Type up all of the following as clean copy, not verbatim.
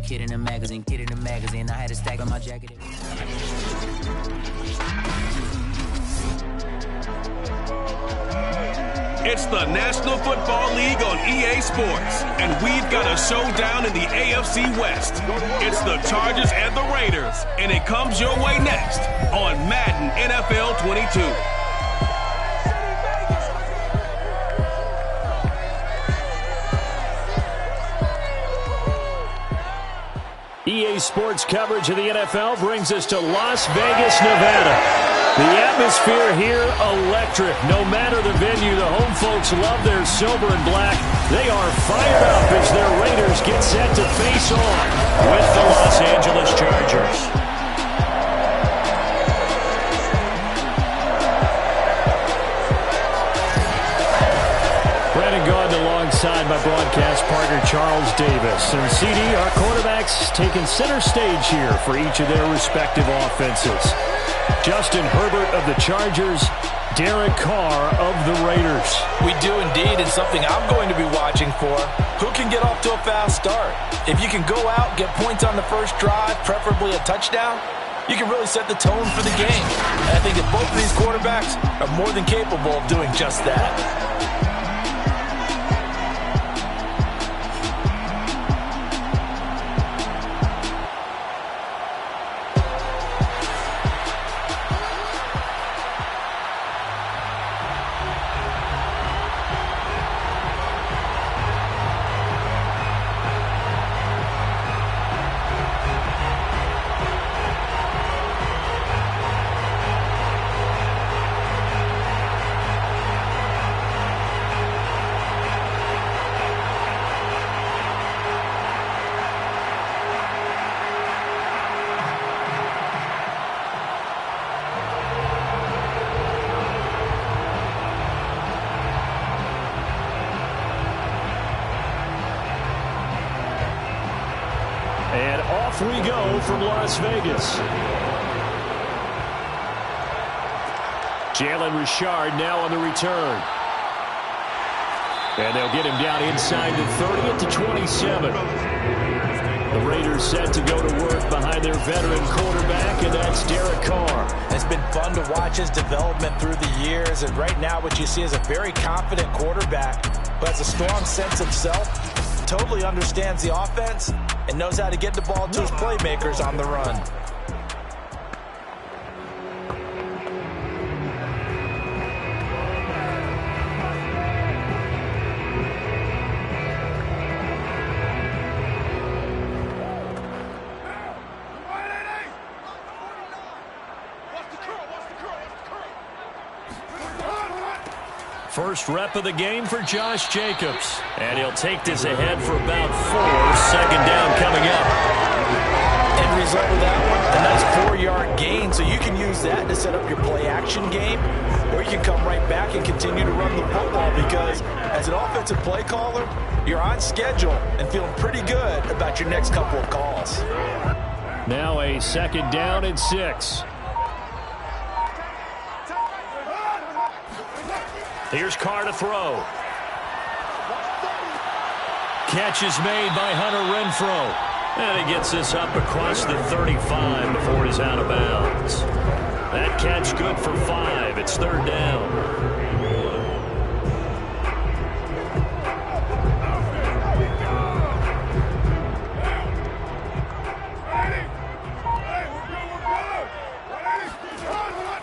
kid in a magazine. I had a stack on my jacket. It's the National Football League on EA Sports, and we've got a showdown in the AFC West. It's the Chargers and the Raiders, and it comes your way next on Madden NFL 22. EA Sports coverage of the NFL brings us to Las Vegas, Nevada. The atmosphere here, electric. No matter the venue, the home folks love their silver and black. They are fired up as their Raiders get set to face on with the Los Angeles Chargers. Alongside my broadcast partner Charles Davis. And CD, our quarterbacks taking center stage here for each of their respective offenses. Justin Herbert of the Chargers, Derek Carr of the Raiders. We do indeed, and something I'm going to be watching for. Who can get off to a fast start? If you can go out, get points on the first drive, preferably a touchdown, you can really set the tone for the game. And I think that both of these quarterbacks are more than capable of doing just that. And off we go from Las Vegas. Jalen Richard now on the return. And they'll get him down inside the 30 at the 27. The Raiders set to go to work behind their veteran quarterback, and that's Derek Carr. It's been fun to watch his development through the years, and right now what you see is a very confident quarterback who has a strong sense of self, totally understands the offense, and knows how to get the ball to his playmakers on the run. First rep of the game for Josh Jacobs. And he'll take this ahead for about 4. Second down coming up. End result of that one, a nice 4-yard gain. So you can use that to set up your play-action game, or you can come right back and continue to run the football, because as an offensive play caller, you're on schedule and feeling pretty good about your next couple of calls. Now a second down and 6. Here's Carr to throw. Catch is made by Hunter Renfrow. And he gets this up across the 35 before he's out of bounds. That catch good for 5. It's third down.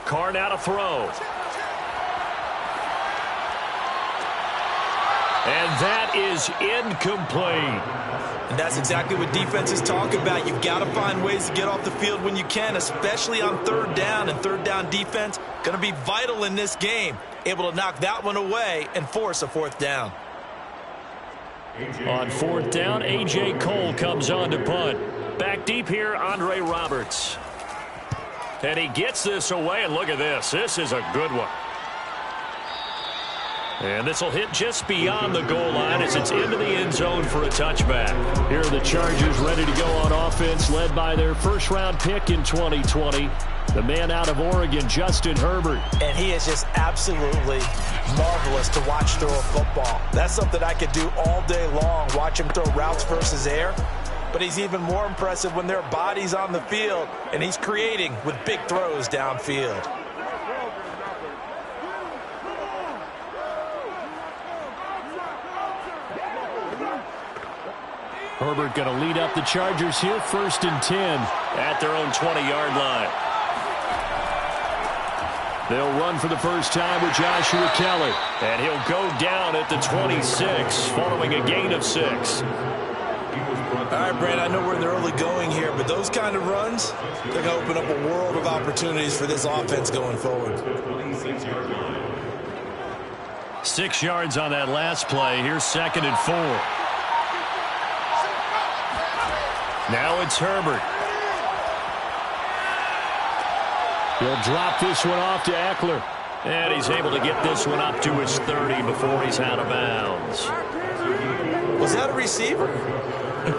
Carr now to throw. And that is incomplete. And that's exactly what defenses talk about. You've got to find ways to get off the field when you can, especially on third down. And third down defense going to be vital in this game. Able to knock that one away and force a fourth down. On fourth down, A.J. Cole comes on to punt. Back deep here, Andre Roberts. And he gets this away, and look at this. This is a good one. And this will hit just beyond the goal line as it's into the end zone for a touchback. Here are the Chargers ready to go on offense, led by their first-round pick in 2020, the man out of Oregon, Justin Herbert. And he is just absolutely marvelous to watch throw a football. That's something I could do all day long, watch him throw routes versus air. but he's even more impressive when there are bodies on the field, and he's creating with big throws downfield. Herbert going to lead up the Chargers here, 1st and 10 at their own 20-yard line. They'll run for the first time with Joshua Kelly, and he'll go down at the 26 following a gain of 6. All right, Brand, I know we're in the early going here, but those kind of runs, they're going to open up a world of opportunities for this offense going forward. 6 yards on that last play. Here's 2nd and 4. Now it's Herbert. He'll drop this one off to Eckler. And he's able to get this one up to his 30 before he's out of bounds. Was that a receiver?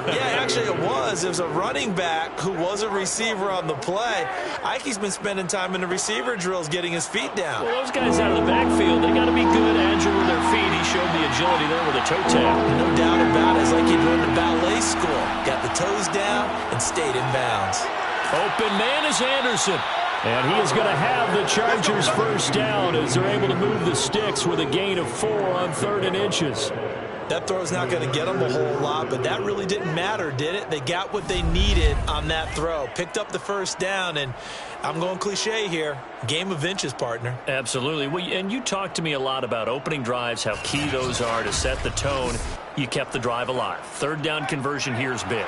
Yeah, actually it was. It was a running back who was a receiver on the play. Ike's been spending time in the receiver drills getting his feet down. Well, those guys out of the backfield, they got to be good, agile with their feet. He showed the agility there with a toe tap. No doubt about it. It's like he'd run to ballet school. Got the toes down and stayed in bounds. Open man is Anderson. And he is going to have the Chargers first down as they're able to move the sticks with a gain of 4 on 3rd and inches. That throw's not going to get them a whole lot, but that really didn't matter, did it? They got what they needed on that throw. Picked up the first down, and I'm going cliche here. Game of inches, partner. Absolutely. Well, and you talked to me a lot about opening drives, how key those are to set the tone. You kept the drive alive. 3rd down conversion here is big.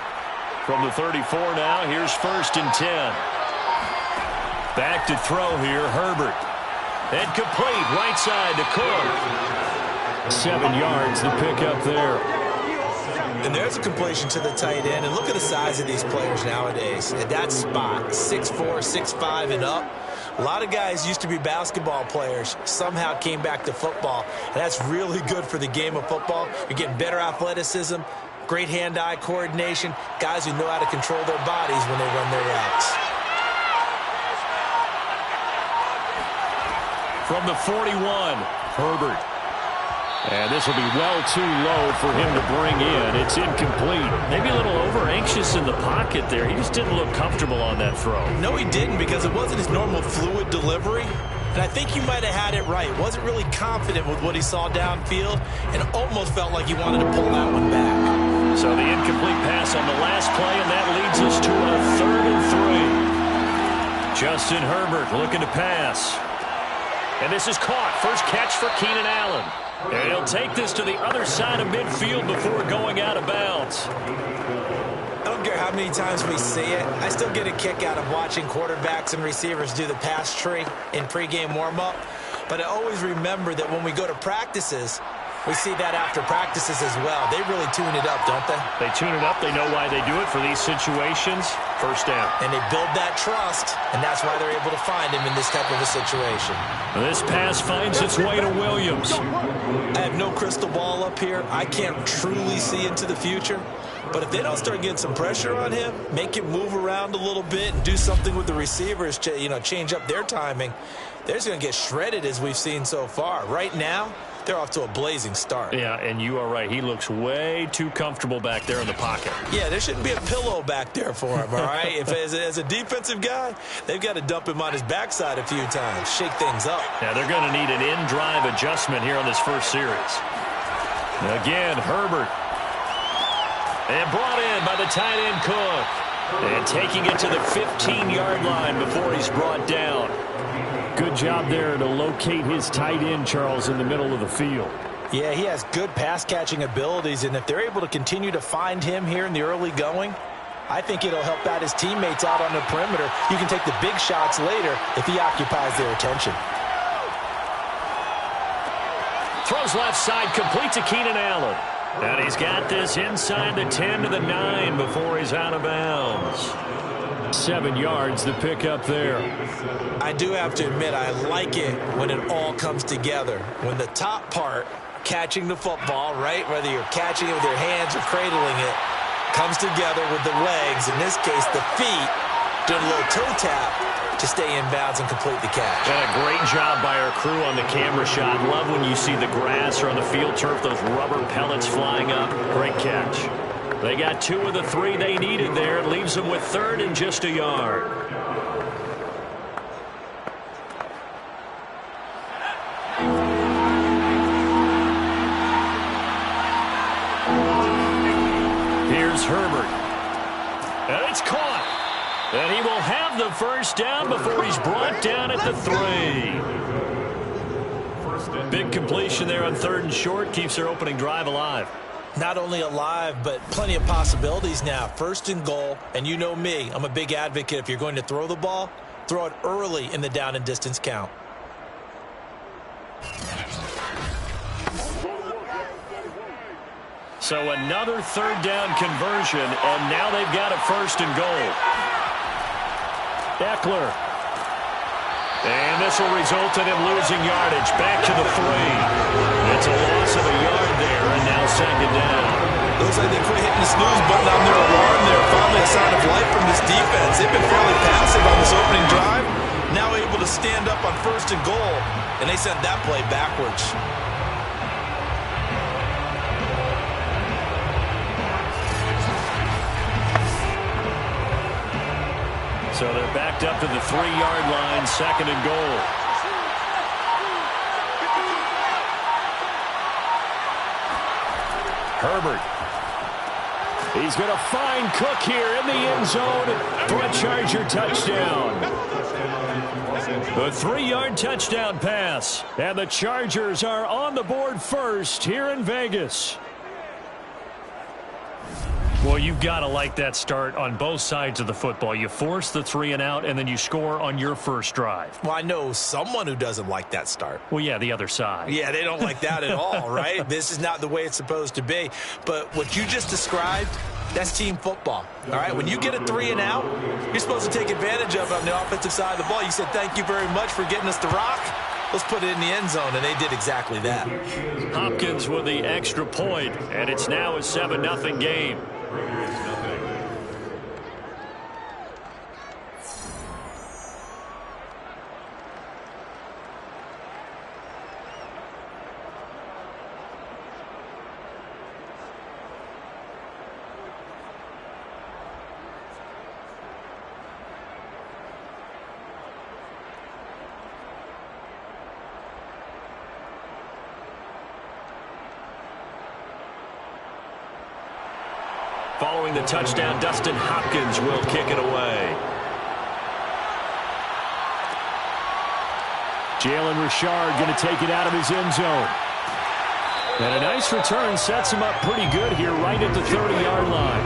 From the 34 now, here's 1st and 10. Back to throw here, Herbert. And complete, right side to Cook. 7 yards, the pickup there. And there's a completion to the tight end. And look at the size of these players nowadays. At that spot, 6'4", 6'5", and up. A lot of guys used to be basketball players, somehow came back to football. And that's really good for the game of football. You're getting better athleticism, great hand-eye coordination, guys who know how to control their bodies when they run their routes. From the 41, Herbert. And this will be well too low for him to bring in. It's incomplete. Maybe a little over-anxious in the pocket there. He just didn't look comfortable on that throw. No, he didn't, because it wasn't his normal fluid delivery. And I think you might have had it right. Wasn't really confident with what he saw downfield and almost felt like he wanted to pull that one back. So the incomplete pass on the last play, and that leads us to a 3rd and 3. Justin Herbert looking to pass. And this is caught. First catch for Keenan Allen. And he'll take this to the other side of midfield before going out of bounds. I don't care how many times we see it. I still get a kick out of watching quarterbacks and receivers do the pass tree in pregame warm-up. But I always remember that when we go to practices, we see that after practices as well. They really tune it up, don't they? They tune it up. They know why they do it for these situations. First down. And they build that trust, and that's why they're able to find him in this type of a situation. This pass finds its way to Williams. I have no crystal ball up here. I can't truly see into the future. But if they don't start getting some pressure on him, make him move around a little bit and do something with the receivers, change up their timing, they're just going to get shredded as we've seen so far. Right now, they're off to a blazing start. Yeah, and you are right. He looks way too comfortable back there in the pocket. Yeah, there shouldn't be a pillow back there for him, all right? If as a defensive guy, they've got to dump him on his backside a few times, shake things up. Yeah, they're going to need an in-drive adjustment here on this first series. Again, Herbert. And brought in by the tight end Cook. And taking it to the 15-yard line before he's brought down. Good job there to locate his tight end, Charles, in the middle of the field. Yeah, he has good pass-catching abilities, and if they're able to continue to find him here in the early going, I think it'll help out his teammates out on the perimeter. You can take the big shots later if he occupies their attention. Throws left side, complete to Keenan Allen. And he's got this inside the 10 to the 9 before he's out of bounds. 7 yards, the pickup there. I do have to admit, I like it when it all comes together. When the top part, catching the football, right, whether you're catching it with your hands or cradling it, comes together with the legs, in this case the feet, doing a little toe tap to stay in bounds and complete the catch. And a great job by our crew on the camera shot. Love when you see the grass or on the field turf, those rubber pellets flying up. Great catch. They got 2 of the 3 they needed there. It leaves them with 3rd and just a yard. Here's Herbert. And it's caught. And he will have the first down before he's brought down at the 3. Big completion there on 3rd and short. Keeps their opening drive alive. Not only alive, but plenty of possibilities now. 1st and goal, and you know me, I'm a big advocate. If you're going to throw the ball, throw it early in the down and distance count. So another 3rd down conversion, and now they've got a 1st and goal. Eckler. And this will result in him losing yardage. Back to the 3. It's a loss of a yard there, and now 2nd down. Looks like they quit hitting the snooze button on their alarm there. Finally a sign of life from this defense. They've been fairly passive on this opening drive. Now able to stand up on 1st and goal, and they sent that play backwards. So they're backed up to the 3-yard line, 2nd and goal. Herbert. He's going to find Cook here in the end zone for a Charger touchdown. A 3-yard touchdown pass. And the Chargers are on the board first here in Vegas. Well, you've got to like that start on both sides of the football. You force the 3 and out, and then you score on your first drive. Well, I know someone who doesn't like that start. Well, yeah, the other side. Yeah, they don't like that at all, right? This is not the way it's supposed to be. But what you just described, that's team football, all right? When you get a 3 and out, you're supposed to take advantage of it on the offensive side of the ball. You said, thank you very much for getting us the rock. Let's put it in the end zone, and they did exactly that. Hopkins with the extra point, and it's now a 7-0 game. Following the touchdown, Dustin Hopkins will kick it away. Jalen Richard going to take it out of his end zone. And a nice return sets him up pretty good here right at the 30-yard line.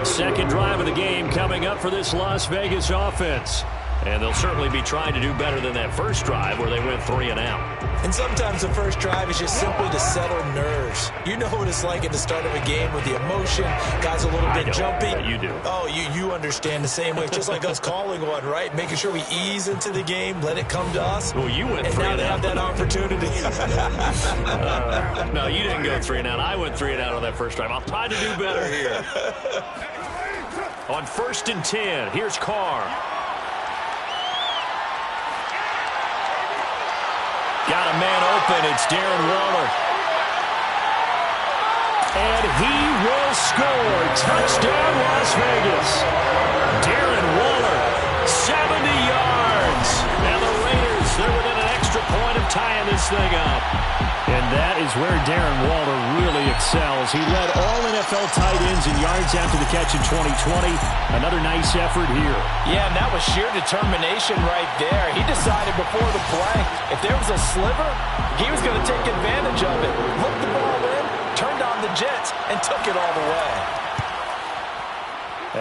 Second drive of the game coming up for this Las Vegas offense. And they'll certainly be trying to do better than that first drive where they went 3 and out. And sometimes the first drive is just simply to settle nerves. You know what it's like at the start of a game with the emotion. Guys a little bit jumpy. Yeah, you do. Oh, you understand the same way. It's just like us calling one, right? Making sure we ease into the game, let it come to us. Well, you went and 3 now and they out. have that opportunity. No, you didn't go 3 and out. I went 3 and out on that first drive. I'll try to do better here. On 1st and 10, here's Carr. Got a man open. It's Darren Waller. And he will score. Touchdown, Las Vegas. Darren Waller, 70 yards. And the Raiders, they're within an extra point of tying this thing up. And that is where Darren Waller really excels. He led all NFL tight ends in yards after the catch in 2020. Another nice effort here. Yeah, and that was sheer determination right there. He decided before the play, if there was a sliver, he was going to take advantage of it. Looked the ball in, turned on the jets, and took it all the way.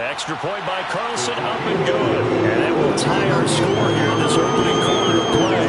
Extra point by Carlson, up and good. And that will tie our score here in this opening quarter of play.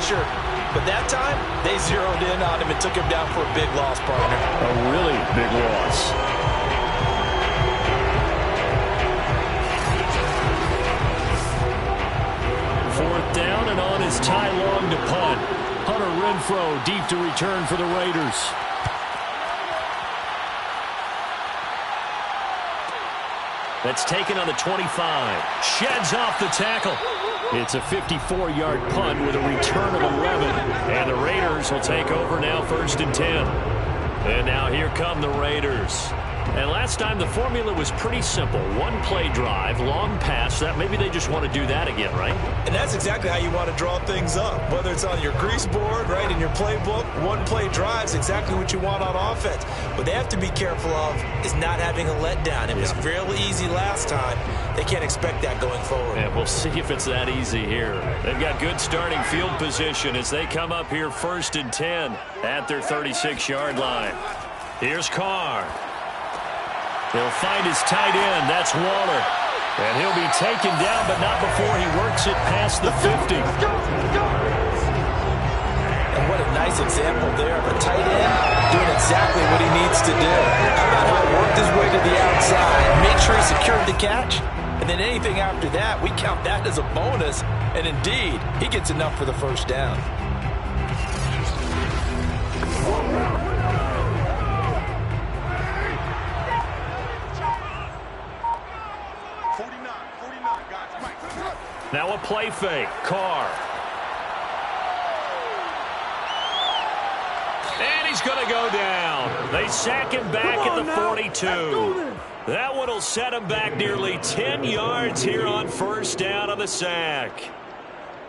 pressure. But that time, they zeroed in on him and took him down for a big loss, partner. A really big loss. Fourth down, and on is Ty Long to punt. Hunter Renfro deep to return for the Raiders. That's taken on the 25. Sheds off the tackle. It's a 54-yard punt with a return of 11. And the Raiders will take over now, 1st and 10. And now here come the Raiders. And last time the formula was pretty simple. One play drive, long pass. That maybe they just want to do that again, right? And that's exactly how you want to draw things up. Whether it's on your grease board, right, in your playbook, one play drive is exactly what you want on offense. What they have to be careful of is not having a letdown. It was fairly easy last time. They can't expect that going forward. Yeah, we'll see if it's that easy here. They've got good starting field position as they come up here 1st and 10 at their 36-yard line. Here's Carr. He'll find his tight end. That's Waller. And he'll be taken down, but not before he works it past the 50. And what a nice example there of a tight end doing exactly what he needs to do. How about how he worked his way to the outside, made sure he secured the catch, and then anything after that, we count that as a bonus. And indeed, he gets enough for the first down. Now a play fake. Carr. And he's going to go down. They sack him back at the 42. That one will set him back nearly 10 yards here on 1st down on the sack.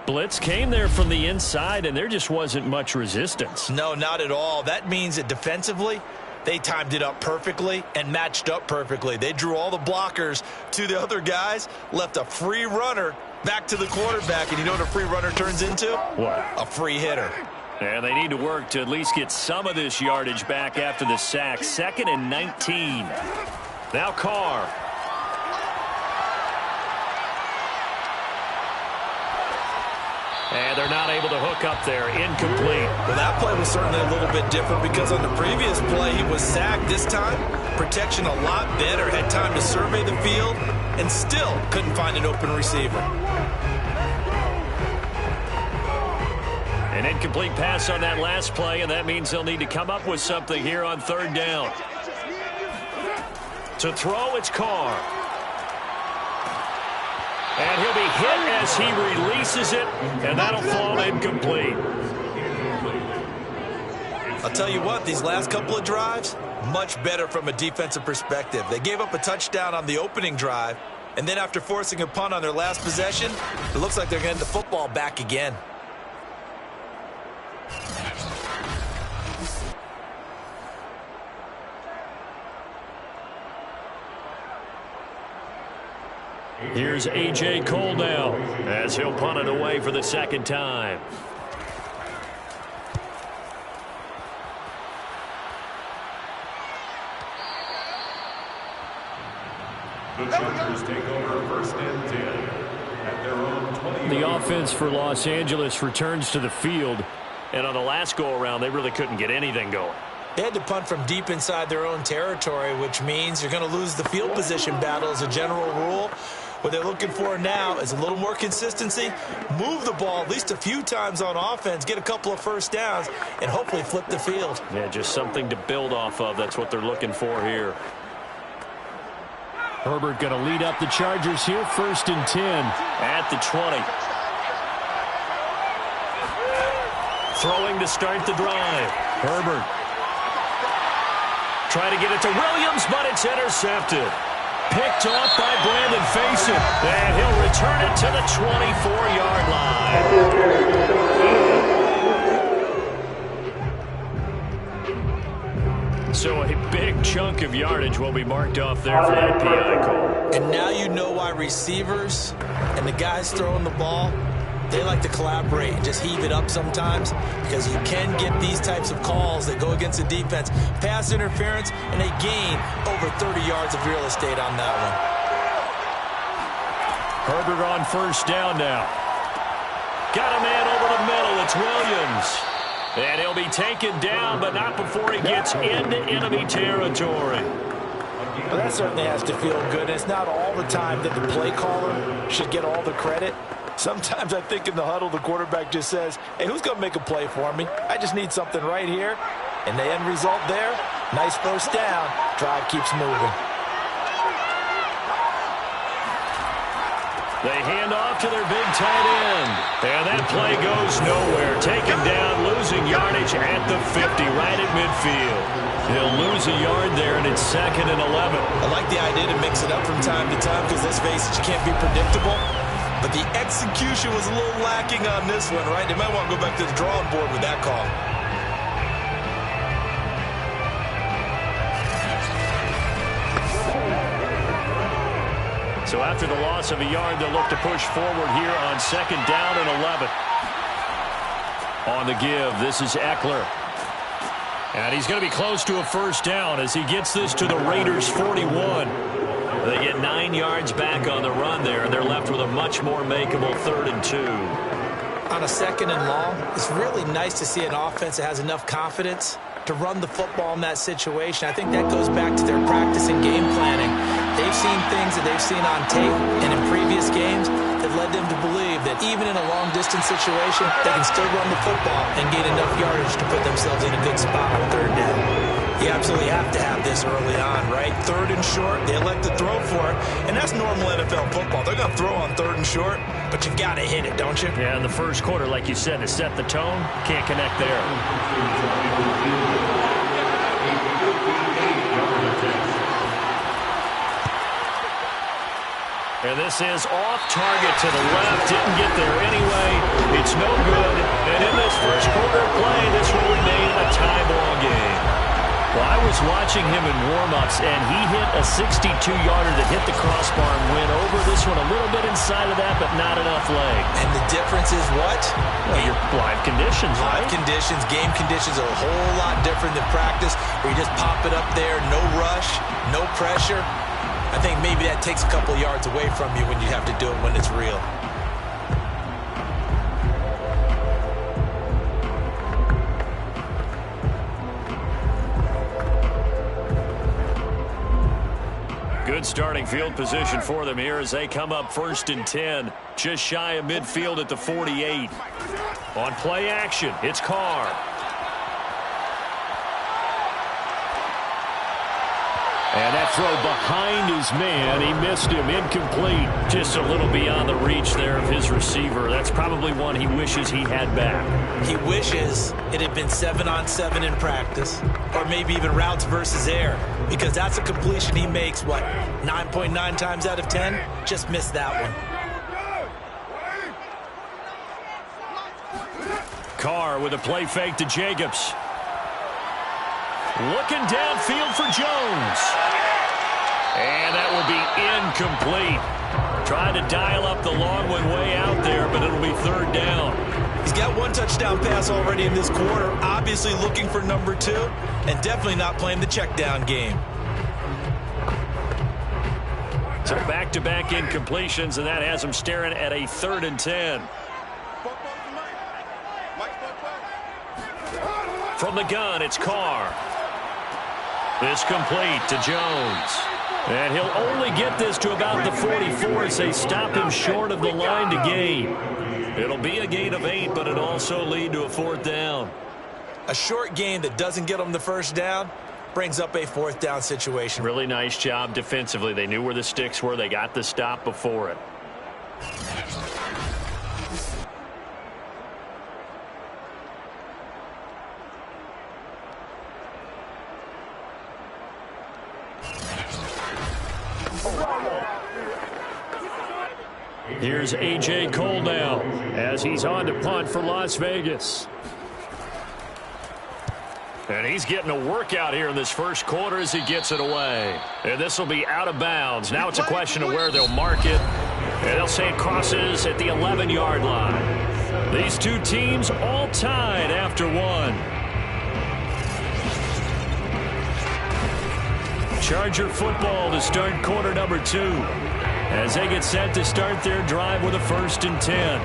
Blitz came there from the inside, and there just wasn't much resistance. No, not at all. That means that defensively, they timed it up perfectly and matched up perfectly. They drew all the blockers to the other guys, left a free runner back to the quarterback, and you know what a free runner turns into? What? A free hitter. And they need to work to at least get some of this yardage back after the sack. 2nd and 19. Now Carr. And they're not able to hook up there. Incomplete. Well, that play was certainly a little bit different because on the previous play he was sacked. This time, protection a lot better. Had time to survey the field and still couldn't find an open receiver. An incomplete pass on that last play, and that means they'll need to come up with something here on 3rd down. To throw, it's Carr. And he'll be hit as he releases it, and that'll fall incomplete. I'll tell you what, these last couple of drives, much better from a defensive perspective. They gave up a touchdown on the opening drive, and then after forcing a punt on their last possession, it looks like they're getting the football back again. Here's A.J. Cole now as he'll punt it away for the 2nd time. The Chargers take over 1st and 10 at their own 20. The offense for Los Angeles returns to the field, and on the last go-around, they really couldn't get anything going. They had to punt from deep inside their own territory, which means you're going to lose the field position battle as a general rule. What they're looking for now is a little more consistency, move the ball at least a few times on offense, get a couple of 1st downs, and hopefully flip the field. Yeah, just something to build off of. That's what they're looking for here. Herbert going to lead up the Chargers here, 1st and 10 at the 20. Throwing to start the drive. Herbert. Trying to get it to Williams, but it's intercepted. Picked off by Brandon Faison. And he'll return it to the 24-yard line. So a big chunk of yardage will be marked off there for that PI call. And now you know why receivers and the guys throwing the ball, they like to collaborate and just heave it up sometimes because you can get these types of calls that go against the defense. Pass interference, and they gain over 30 yards of real estate on that one. Herbert on 1st down now. Got a man over the middle. It's Williams. And he'll be taken down, but not before he gets into enemy territory. Well, that certainly has to feel good. It's not all the time that the play caller should get all the credit. Sometimes I think in the huddle, the quarterback just says, hey, who's going to make a play for me? I just need something right here. And the end result there, nice first down. Drive keeps moving. They hand off to their big tight end. And that play goes nowhere. Taken down, losing yardage at the 50, right at midfield. He'll lose a yard there, and it's 2nd and 11. I like the idea to mix it up from time to time because, let's face it, you can't be predictable. But the execution was a little lacking on this one, right? They might want to go back to the drawing board with that call. So after the loss of a yard, they'll look to push forward here on 2nd down and 11. On the give, this is Eckler. And he's going to be close to a first down as he gets this to the Raiders' 41. They get 9 yards back on the run there, and they're left with a much more makeable 3rd and 2. On a 2nd and long, it's really nice to see an offense that has enough confidence to run the football in that situation. I think that goes back to their practice and game planning. They've seen things that they've seen on tape and in previous games that led them to believe that even in a long-distance situation, they can still run the football and gain enough yardage to put themselves in a good spot on 3rd down. You absolutely have to have this early on, right? 3rd and short, they elect to throw for it, and that's normal NFL football. They're going to throw on 3rd and short, but you've got to hit it, don't you? Yeah, in the first quarter, like you said, to set the tone, can't connect there. And this is off target to the left. Didn't get there anyway. It's no good. And in this first quarter play, this will remain a tie ball game. Well, I was watching him in warm-ups, and he hit a 62-yarder that hit the crossbar and went over. This one a little bit inside of that, but not enough leg. And the difference is what? Well, your live conditions, right? Live conditions, game conditions are a whole lot different than practice, where you just pop it up there, no rush, no pressure. I think maybe that takes a couple yards away from you when you have to do it when it's real. Good starting field position for them here as they come up 1st and 10, just shy of midfield at the 48. On play action, it's Carr. And that throw behind his man, he missed him, incomplete. Just a little beyond the reach there of his receiver. That's probably one he wishes he had back. He wishes it had been 7-on-7 in practice, or maybe even routes versus air, because that's a completion he makes, what, 9.9 times out of 10? Just missed that one. Carr with a play fake to Jacobs. Looking downfield for Jones. And that will be incomplete. Trying to dial up the long one way out there, but it'll be 3rd down. He's got 1 touchdown pass already in this quarter, obviously looking for number 2, and definitely not playing the check down game. So back-to-back incompletions, and that has him staring at a 3rd and 10. From the gun, it's Carr. This complete to Jones. And he'll only get this to about the 44 as they stop him short of the line to gain. It'll be a gain of 8, but it'll also lead to a 4th down. A short gain that doesn't get them the first down brings up a 4th down situation. Really nice job defensively. They knew where the sticks were. They got the stop before it. Here's A.J. Cole now as he's on to punt for Las Vegas. And he's getting a workout here in this first quarter as he gets it away. And this will be out of bounds. Now it's a question of where they'll mark it. And they'll say it crosses at the 11-yard line. These two teams all tied after 1. Charger football to start quarter number 2. As they get set to start their drive with a 1st and 10.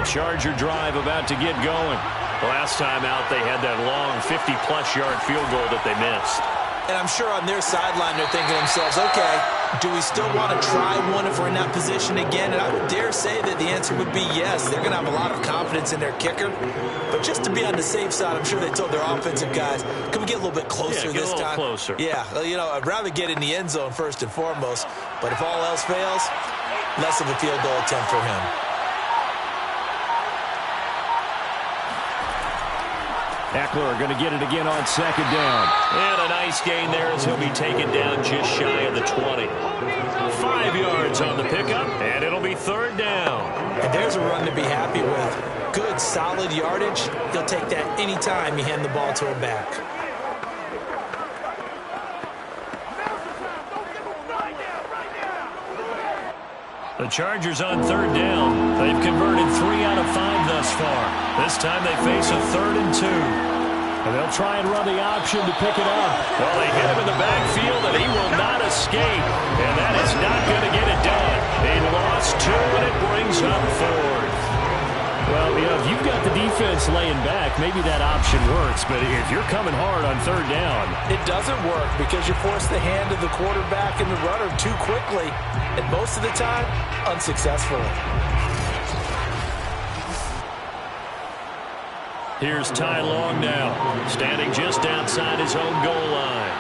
Charger drive about to get going. Last time out, they had that long 50-plus yard field goal that they missed. And I'm sure on their sideline they're thinking to themselves, okay, do we still want to try one if we're in that position again? And I would dare say that the answer would be yes. They're going to have a lot of confidence in their kicker. But just to be on the safe side, I'm sure they told their offensive guys, can we get a little bit closer this time? Yeah, get a little closer. Yeah, you know, I'd rather get in the end zone first and foremost. But if all else fails, less of a field goal attempt for him. Eckler going to get it again on second down. And a nice gain there as he'll be taken down just shy of the 20. 5 yards on the pickup, and it'll be third down. And there's a run to be happy with. Good, solid yardage. He'll take that any time you hand the ball to a back. The Chargers on third down. They've converted 3 out of 5 thus far. This time they face a 3rd and 2. And they'll try and run the option to pick it up. Well, they hit him in the backfield, and he will not escape. And that is not going to get it done. They lost 2, and it brings up 4th. Well, you know, if you've got the defense laying back, maybe that option works. But if you're coming hard on third down, it doesn't work because you force the hand of the quarterback and the runner too quickly. And most of the time, unsuccessfully. Here's Ty Long now, standing just outside his own goal line.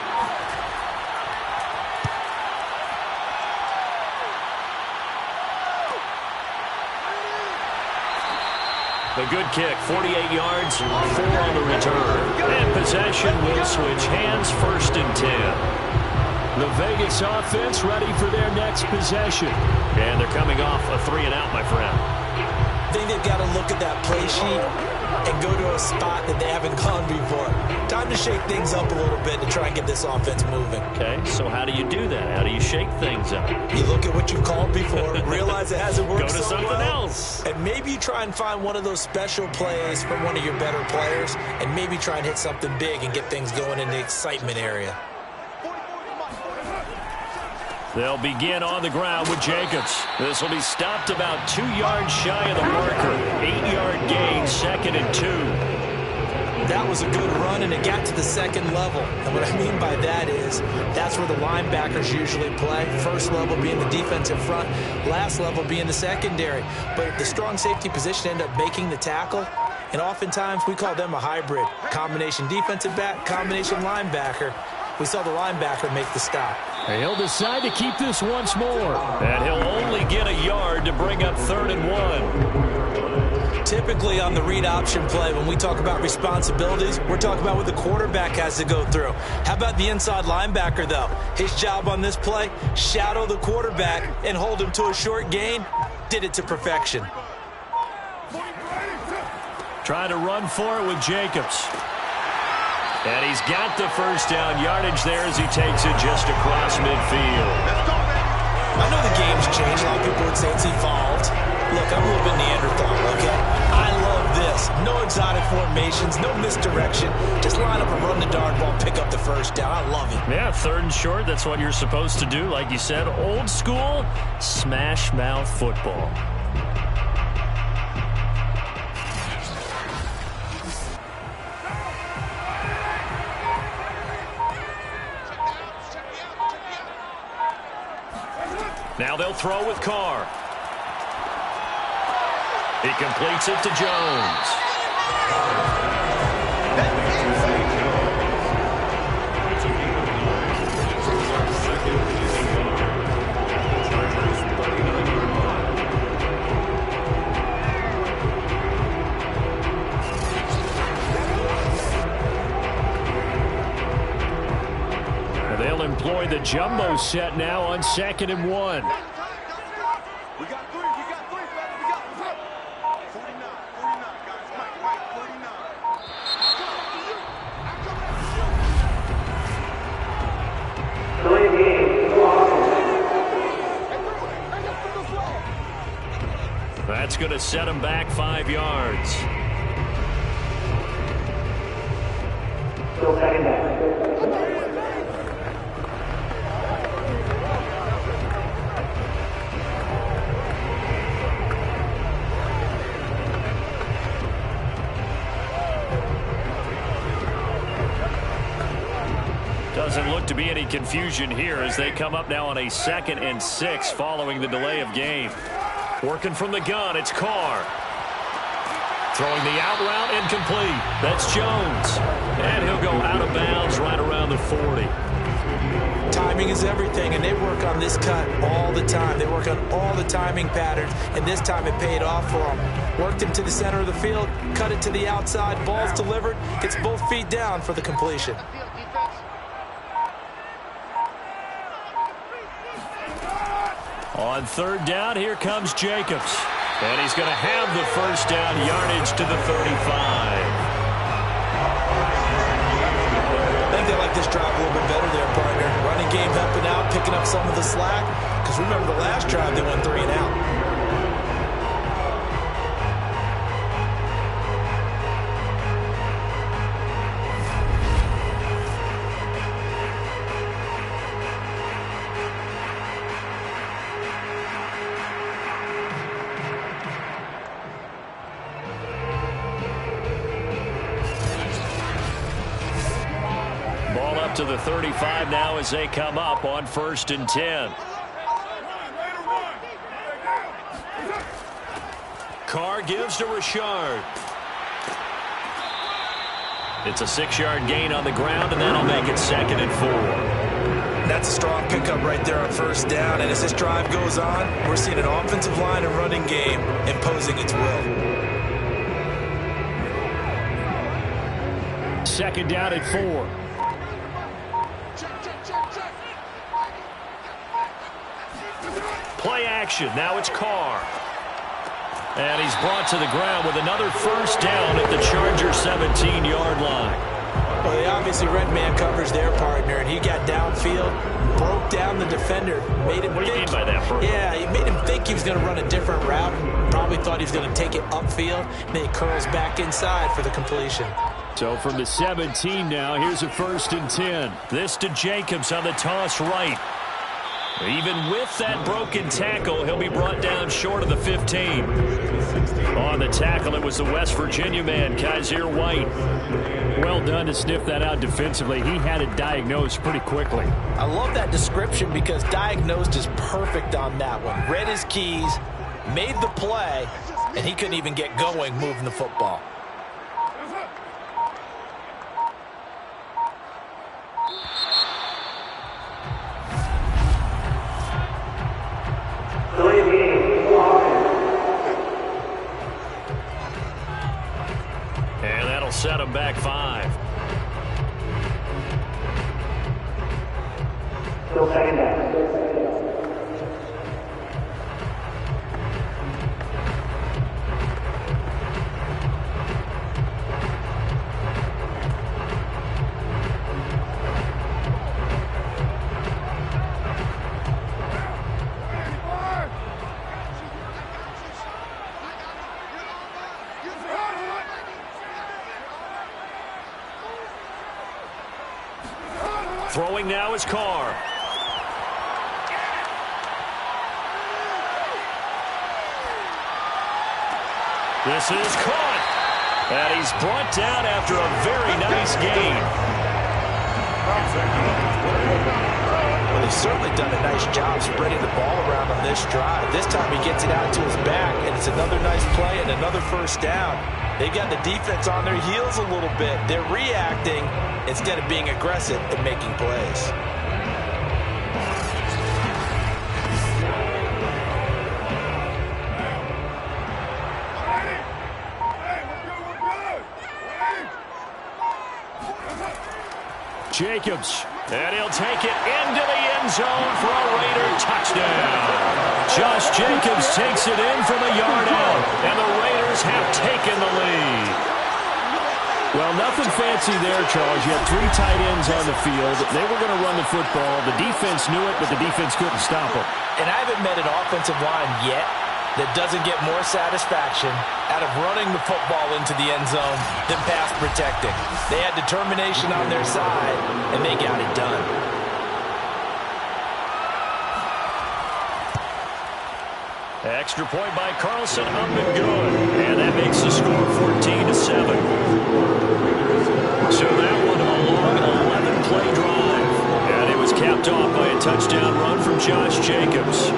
The good kick, 48 yards, 4 on the return. And possession will switch hands, 1st and 10. The Vegas offense ready for their next possession. And they're coming off a 3-and-out, my friend. I think they've got to look at that play sheet and go to a spot that they haven't gone before. Time to shake things up a little bit to try and get this offense moving. Okay, so how do you do that? How do you shake things up? You look at what you've called before, realize it hasn't worked so well. Go to something else. And maybe you try and find one of those special plays from one of your better players, and maybe try and hit something big and get things going in the excitement area. They'll begin on the ground with Jacobs. This will be stopped about 2 yards shy of the marker. 8-yard gain, 2nd and 2. That was a good run, and it got to the second level. And what I mean by that is that's where the linebackers usually play. First level being the defensive front, last level being the secondary. But the strong safety position ended up making the tackle. And oftentimes we call them a hybrid. Combination defensive back, combination linebacker. We saw the linebacker make the stop. And he'll decide to keep this once more. And he'll only get a yard to bring up 3rd and 1. Typically on the read option play, when we talk about responsibilities, we're talking about what the quarterback has to go through. How about the inside linebacker, though? His job on this play, shadow the quarterback and hold him to a short gain. Did it to perfection. Trying to run for it with Jacobs. And he's got the first down yardage there as he takes it just across midfield. I know the game's changed. A lot of people would say it's evolved. Look, I'm a little bit Neanderthal, okay? I love this. No exotic formations, no misdirection. Just line up and run the dart ball, pick up the first down. I love it. Yeah, 3rd and short, that's what you're supposed to do. Like you said, old school, smash mouth football. Now they'll throw with Carr. He completes it to Jones. And they'll employ the jumbo set now on 2nd and 1. That's going to set him back 5 yards. Still second down. look to be any confusion here as they come up now on a 2nd and 6 following the delay of game. Working from the gun, it's Carr. Throwing the out route, incomplete. That's Jones. And he'll go out of bounds right around the 40. Timing is everything, and they work on this cut all the time. They work on all the timing patterns, and this time it paid off for them. Worked him to the center of the field, cut it to the outside, ball's delivered, gets both feet down for the completion. On 3rd down, here comes Jacobs. And he's going to have the first down, yardage to the 35. I think they like this drive a little bit better there, partner. Running game helping out, picking up some of the slack. Because remember the last drive, they went 3 and out. To the 35 now as they come up on 1st and 10. Carr gives to Richard. It's a 6-yard gain on the ground, and that'll make it 2nd and 4. That's a strong pickup right there on 1st down. And as this drive goes on, we're seeing an offensive line and running game imposing its will. 2nd down at 4. Play action. Now it's Carr. And he's brought to the ground with another first down at the Chargers' 17-yard line. Well, they obviously red man covers their partner, and he got downfield, broke down the defender, made him What do you think, mean by that, Bert? Yeah, he made him think he was going to run a different route. Probably thought he was going to take it upfield, and then he curls back inside for the completion. So from the 17 now, here's a 1st and 10. This to Jacobs on the toss right. Even with that broken tackle, he'll be brought down short of the 15. On the tackle, it was the West Virginia man, Kaiser White. Well done to sniff that out defensively. He had it diagnosed pretty quickly. I love that description because diagnosed is perfect on that one. Read his keys, made the play, and he couldn't even get going moving the football. And that'll set him back 5. Still second down. Throwing now is Carr. This is caught. And he's brought down after a very nice gain. Well, he's certainly done a nice job spreading the ball around on this drive. This time he gets it out to his back, and it's another nice play and another first down. They've got the defense on their heels a little bit. They're reacting instead of being aggressive and making plays. Jacobs, and he'll take it into the end zone for a Raider touchdown. Josh Jacobs takes it in from a yard out, and the Raiders have taken the lead. Well, nothing fancy there, Charles. You had 3 tight ends on the field. They were going to run the football. The defense knew it, but the defense couldn't stop them. And I haven't met an offensive line yet that doesn't get more satisfaction out of running the football into the end zone than pass protecting. They had determination on their side, and they got it done. Extra point by Carlson, up and good. And that makes the score 14-7. So that one a long 11-play drive. And was capped off by a touchdown run from Josh Jacobs.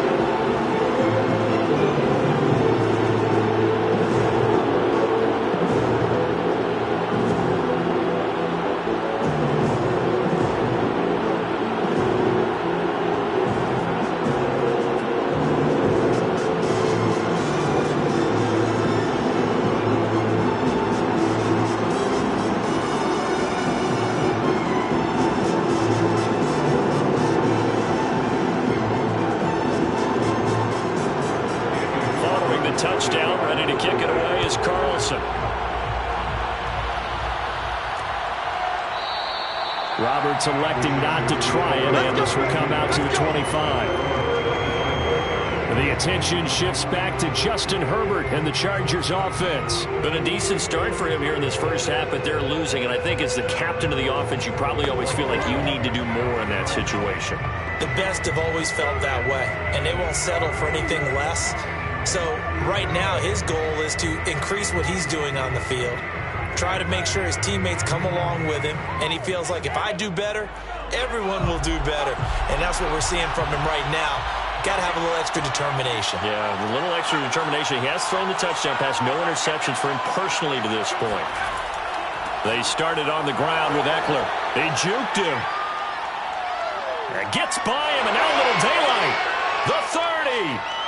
Touchdown, ready to kick it away is Carlson. Roberts electing not to try it, and this will come out to the 25. The attention shifts back to Justin Herbert and the Chargers offense. Been a decent start for him here in this first half, but they're losing, and I think as the captain of the offense, you probably always feel like you need to do more in that situation. The best have always felt that way, and they won't settle for anything less. So right now his goal is to increase what he's doing on the field, try to make sure his teammates come along with him, and he feels like if I do better, everyone will do better. And that's what we're seeing from him right now. Got to have a little extra determination. Yeah, a little extra determination. He has thrown the touchdown pass, no interceptions for him personally to this point. They started on the ground with Eckler. They juked him. Gets by him, and now a little daylight. The 30.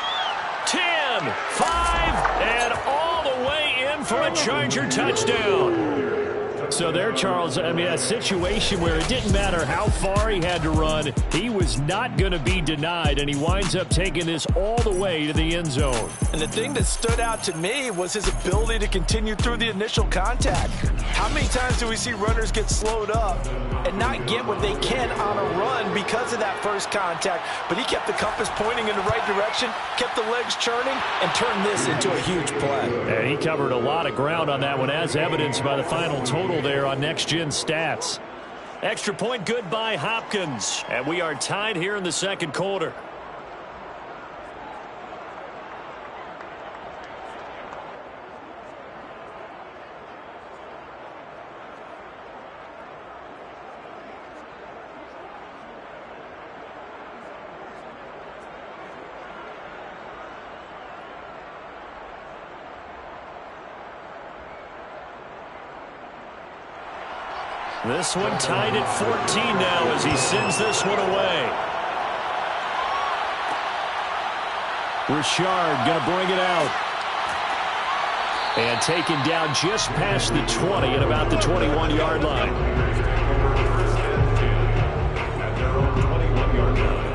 10, 5, and all the way in for a Charger touchdown. So there, Charles, I mean, a situation where it didn't matter how far he had to run, he was not going to be denied, and he winds up taking this all the way to the end zone. And the thing that stood out to me was his ability to continue through the initial contact. How many times do we see runners get slowed up and not get what they can on a run because of that first contact? But he kept the compass pointing in the right direction, kept the legs churning, and turned this into a huge play. And he covered a lot of ground on that one, as evidenced by the final total there on Next Gen Stats. Extra point good by Hopkins. And we are tied here in the second quarter. This one tied at 14 now as he sends this one away. Richard going to bring it out. And taken down just past the 20 at about the 21-yard line.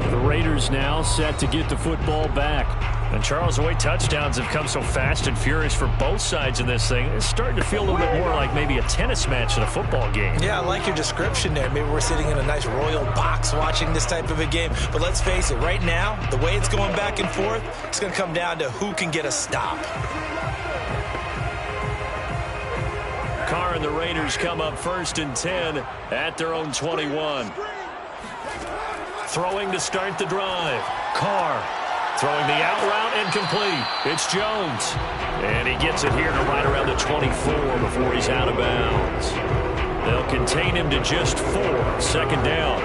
The Raiders now set to get the football back. And Charles, the way touchdowns have come so fast and furious for both sides in this thing, it's starting to feel a little bit more like maybe a tennis match than a football game. Yeah, I like your description there. Maybe we're sitting in a nice royal box watching this type of a game. But let's face it, right now, the way it's going back and forth, it's going to come down to who can get a stop. Carr and the Raiders come up 1st and 10 at their own 21. Throwing to start the drive. Carr. Throwing the out route incomplete. It's Jones. And he gets it here to right around the 24 before he's out of bounds. They'll contain him to just 4. 2nd down.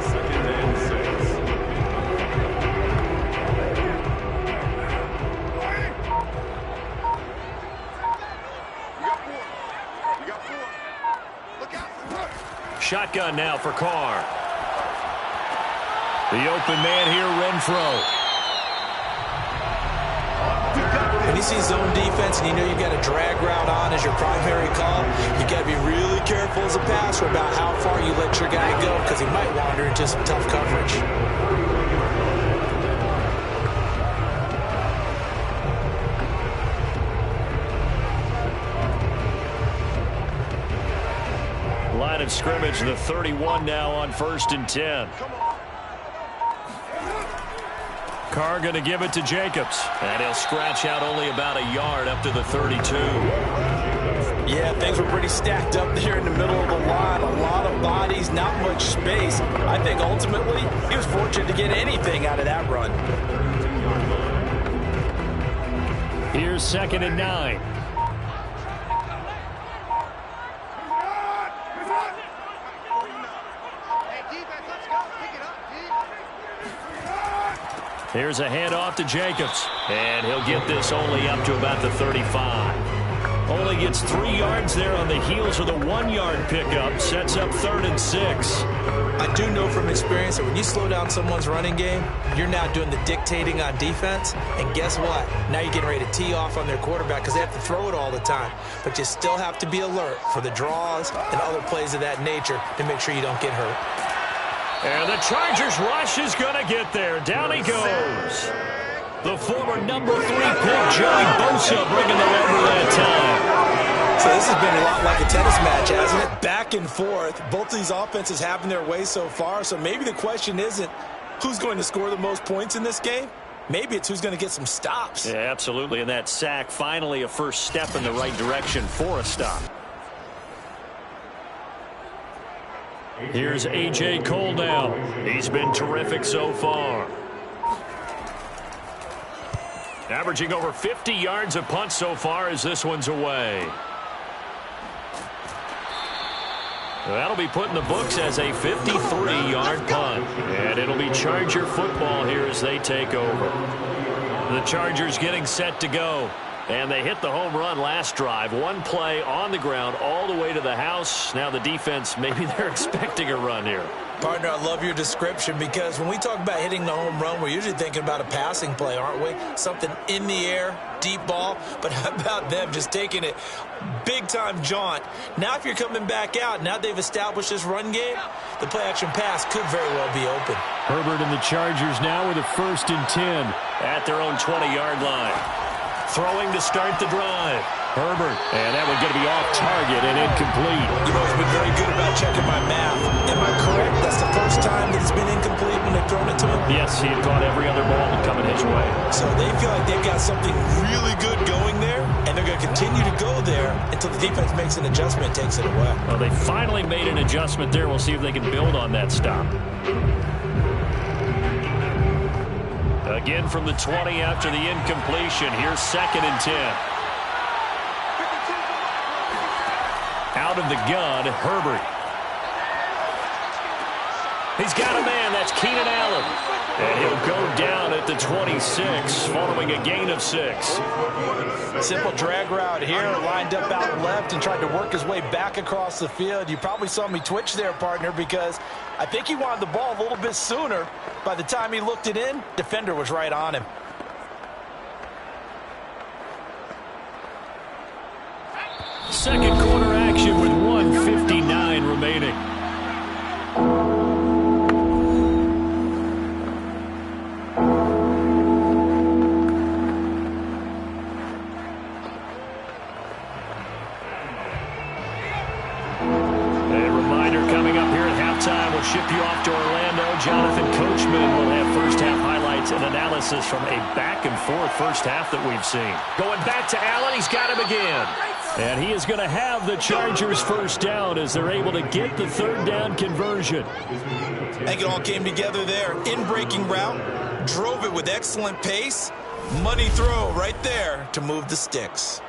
2nd and 6. Shotgun now for Carr. The open man here, Renfro. When you see zone defense and you know you've got a drag route on as your primary call, you've got to be really careful as a passer about how far you let your guy go because he might wander into some tough coverage. Line of scrimmage, the 31 now on 1st and 10. Carr going to give it to Jacobs. And he'll scratch out only about a yard up to the 32. Yeah, things were pretty stacked up there in the middle of the line. A lot of bodies, not much space. I think ultimately he was fortunate to get anything out of that run. Here's 2nd and 9. Here's a handoff to Jacobs. And he'll get this only up to about the 35. Only gets 3 yards there on the heels of the 1-yard pickup. Sets up 3rd and 6. I do know from experience that when you slow down someone's running game, you're now doing the dictating on defense. And guess what? Now you're getting ready to tee off on their quarterback because they have to throw it all the time. But you still have to be alert for the draws and other plays of that nature to make sure you don't get hurt. And the Chargers rush is going to get there. Down he goes. The former number 3 pick, Joey Bosa, bringing the number that time. So this has been a lot like a tennis match, hasn't it? Back and forth. Both of these offenses having their way so far. So maybe the question isn't who's going to score the most points in this game. Maybe it's who's going to get some stops. Yeah, absolutely. And that sack, finally a first step in the right direction for a stop. Here's A.J. Cole now. He's been terrific so far. Averaging over 50 yards a punt so far as this one's away. That'll be put in the books as a 53-yard punt. And it'll be Charger football here as they take over. The Chargers getting set to go. And they hit the home run last drive. 1 play on the ground all the way to the house. Now the defense, maybe they're expecting a run here. Partner, I love your description because when we talk about hitting the home run, we're usually thinking about a passing play, aren't we? Something in the air, deep ball. But how about them just taking it big-time jaunt? Now if you're coming back out, now they've established this run game, the play-action pass could very well be open. Herbert and the Chargers now with a 1st and 10 at their own 20-yard line. Throwing to start the drive. Herbert, and that one's going to be off target and incomplete. You've always been very good about checking my math. Am I correct? That's the first time that it's been incomplete when they've thrown it to him? Yes, he had caught every other ball coming his way. So they feel like they've got something really good going there, and they're going to continue to go there until the defense makes an adjustment and takes it away. Well, they finally made an adjustment there. We'll see if they can build on that stop. Again from the 20 after the incompletion. Here's 2nd and 10. Out of the gun, Herbert. He's got a man. That's Keenan Allen. And he'll go down at the 26 following a gain of 6. Simple drag route here, lined up out left and tried to work his way back across the field. You probably saw me twitch there, partner, because I think he wanted the ball a little bit sooner. By the time he looked it in, defender was right on him. Second quarter action with 1:59 remaining. We'll ship you off to Orlando. Jonathan Coachman will have first-half highlights and analysis from a back-and-forth first half that we've seen. Going back to Allen, he's got him again. And he is going to have the Chargers first down as they're able to get the 3rd down conversion. I think it all came together there. In-breaking route, drove it with excellent pace. Money throw right there to move the sticks.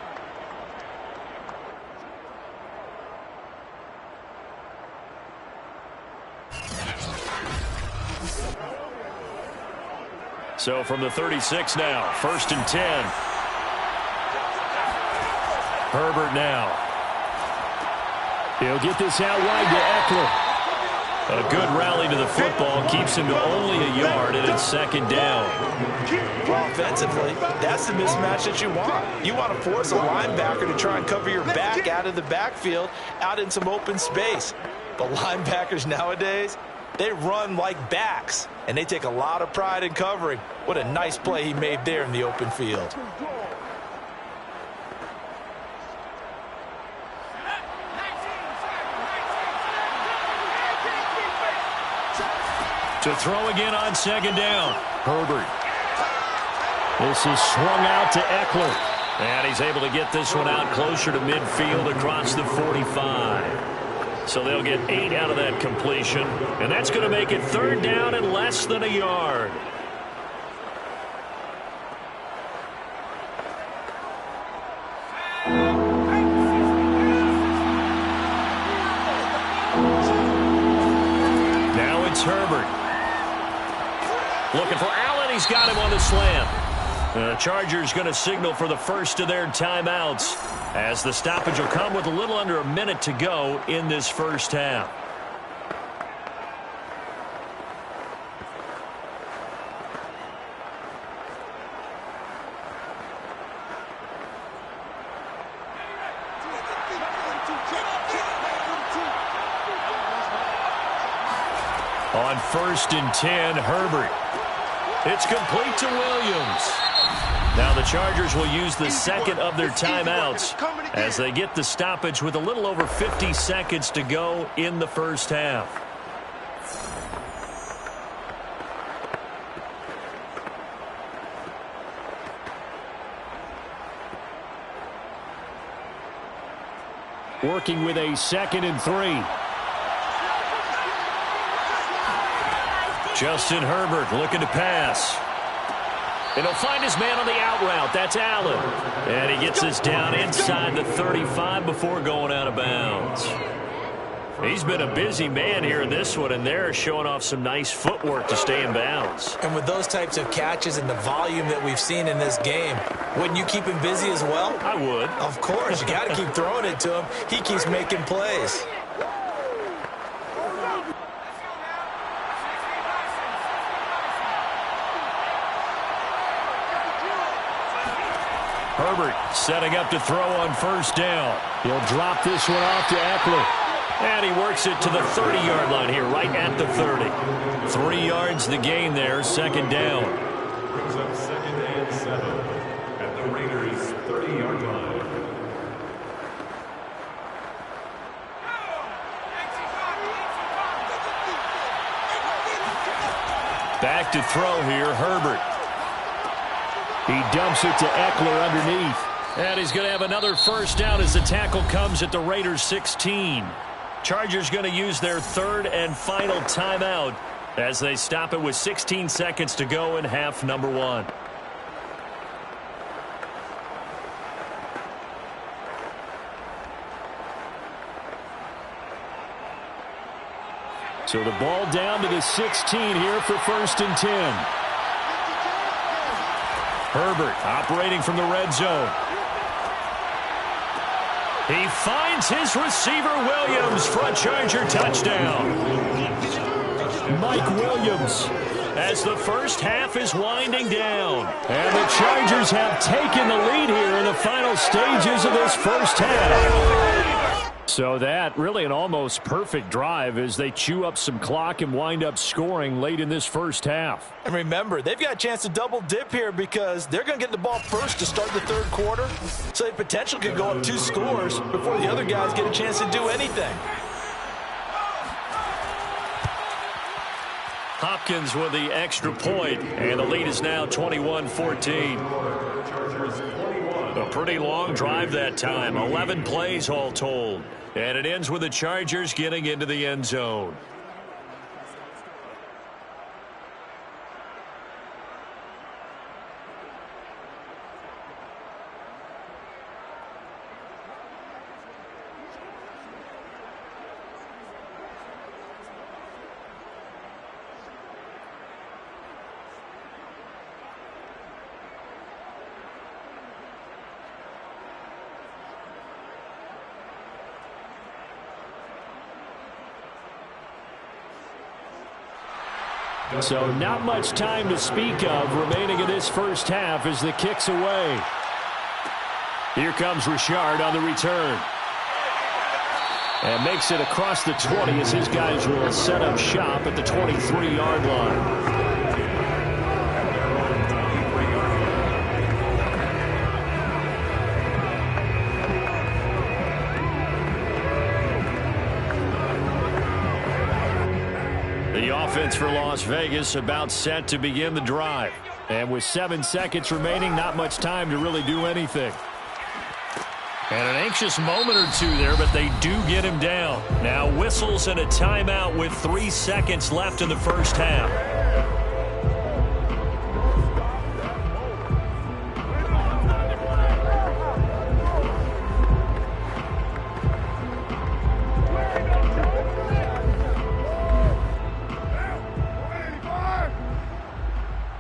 So from the 36 now, 1st and 10. Herbert now. He'll get this out wide to Eckler. A good rally to the football keeps him to only a yard, and it's 2nd down. Well, offensively, that's the mismatch that you want. You want to force a linebacker to try and cover your back out of the backfield, out in some open space. But linebackers nowadays, they run like backs, and they take a lot of pride in covering. What a nice play he made there in the open field. To throw again on 2nd down. Herbert. This is swung out to Eckler. And he's able to get this one out closer to midfield across the 45. So they'll get 8 out of that completion. And that's going to make it 3rd down and less than a yard. Now it's Herbert. Looking for Allen. he's got him on the slam. The Chargers going to signal for the first of their timeouts, as the stoppage will come with a little under a minute to go in this first half. On 1st and 10, Herbert. It's complete to Williams. Now the Chargers will use the second of their timeouts as they get the stoppage with a little over 50 seconds to go in the first half. Working with a 2nd and 3. Justin Herbert looking to pass. And he'll find his man on the out route. That's Allen. And he gets us down inside the 35 before going out of bounds. He's been a busy man here in this one, and they're showing off some nice footwork to stay in bounds. And with those types of catches and the volume that we've seen in this game, wouldn't you keep him busy as well? I would. Of course. You got to keep throwing it to him. He keeps making plays. Herbert setting up to throw on 1st down. He'll drop this one off to Eckler. And he works it to the 30-yard line here, right at the 30. 3 yards the gain there, 2nd down. Brings up 2nd and 7 at the Raiders' 30-yard line. Back to throw here, Herbert. He dumps it to Eckler underneath. And he's going to have another 1st down as the tackle comes at the Raiders' 16. Chargers going to use their 3rd and final timeout as they stop it with 16 seconds to go in half number 1. So the ball down to the 16 here for 1st and 10. Herbert operating from the red zone. He finds his receiver, Williams, for a Charger touchdown. Mike Williams. As the first half is winding down. And the Chargers have taken the lead here in the final stages of this first half. So that really an almost perfect drive as they chew up some clock and wind up scoring late in this first half. And remember, they've got a chance to double dip here because they're going to get the ball first to start the 3rd quarter. So they potentially could go up 2 scores before the other guys get a chance to do anything. Hopkins with the extra point, and the lead is now 21-14. A pretty long drive that time, 11 plays all told. And it ends with the Chargers getting into the end zone. So not much time to speak of remaining in this first half as the kick's away. Here comes Richard on the return. And makes it across the 20 as his guys will set up shop at the 23-yard line. The offense for Las Vegas about set to begin the drive. And with 7 seconds remaining, not much time to really do anything. And an anxious moment or two there, but they do get him down. Now whistles and a timeout with 3 seconds left in the first half.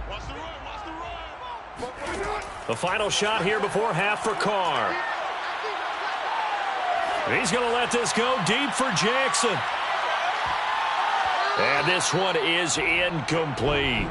Watch the run. The final shot here before half for Carr. He's going to let this go deep for Jackson. And this one is incomplete.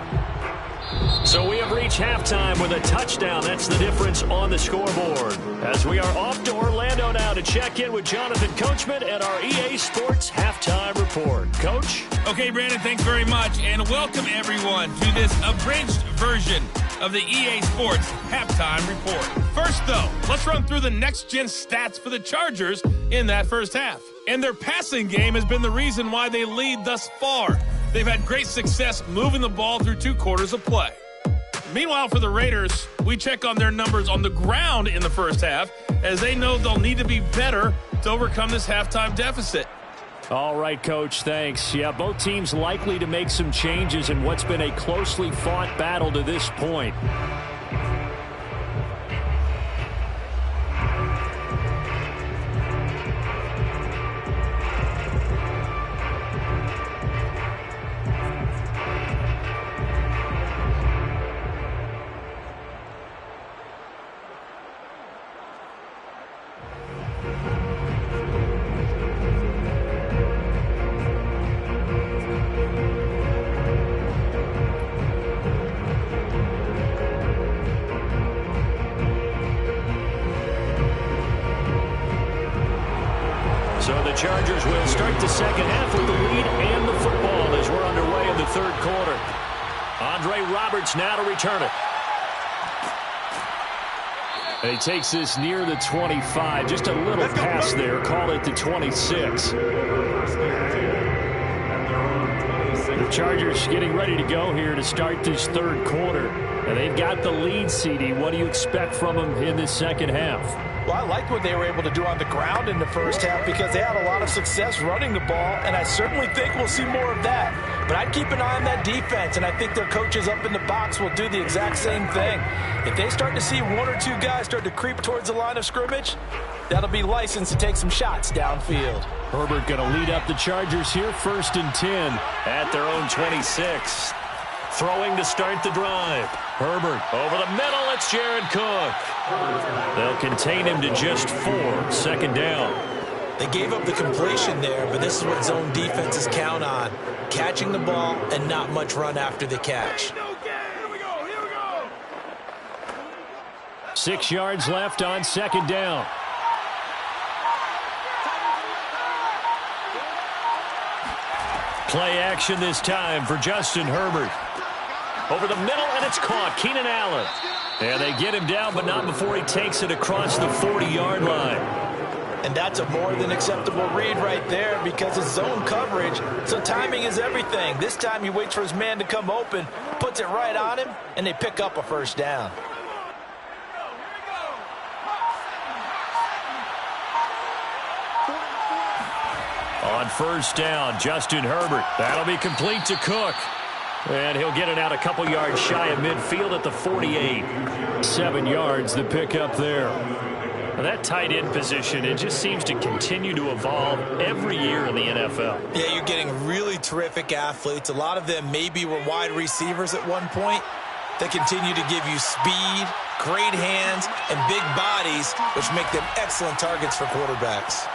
So we have reached halftime with a touchdown. That's the difference on the scoreboard. As we are off to Orlando now to check in with Jonathan Coachman at our EA Sports Halftime Report. Coach? Okay, Brandon, thanks very much. And welcome, everyone, to this abridged version of the EA Sports Halftime Report. First, though, let's run through the next-gen stats for the Chargers in that first half. And their passing game has been the reason why they lead thus far. They've had great success moving the ball through 2 quarters of play. Meanwhile, for the Raiders, we check on their numbers on the ground in the first half, as they know they'll need to be better to overcome this halftime deficit. All right, Coach, thanks. Yeah, both teams likely to make some changes in what's been a closely fought battle to this point. Chargers will start the second half with the lead and the football as we're underway in the third quarter. Andre Roberts now to return it. And he takes this near the 25. Just a little pass there. Call it the 26. The Chargers getting ready to go here to start this third quarter. And they've got the lead, CD. What do you expect from them in this second half? Well, I liked what they were able to do on the ground in the first half because they had a lot of success running the ball, and I certainly think we'll see more of that. But I'd keep an eye on that defense, and I think their coaches up in the box will do the exact same thing. If they start to see 1 or 2 guys start to creep towards the line of scrimmage, that'll be licensed to take some shots downfield. Herbert going to lead up the Chargers here, 1st and 10. At their own 26. Throwing to start the drive. Herbert over the middle. It's Jared Cook. They'll contain him to just 4. 2nd down. They gave up the completion there, but this is what zone defenses count on. Catching the ball and not much run after the catch. 6 yards left on 2nd down. Play action this time for Justin Herbert. Over the middle, and it's caught. Keenan Allen. And they get him down, but not before he takes it across the 40-yard line. And that's a more than acceptable read right there because it's zone coverage, so timing is everything. This time he waits for his man to come open, puts it right on him, and they pick up a 1st down. On 1st down, Justin Herbert. That'll be complete to Cook. And he'll get it out a couple yards shy of midfield at the 48. 7 yards, the pickup there. Well, that tight end position, it just seems to continue to evolve every year in the NFL. Yeah, you're getting really terrific athletes. A lot of them maybe were wide receivers at one point. They continue to give you speed, great hands, and big bodies, which make them excellent targets for quarterbacks.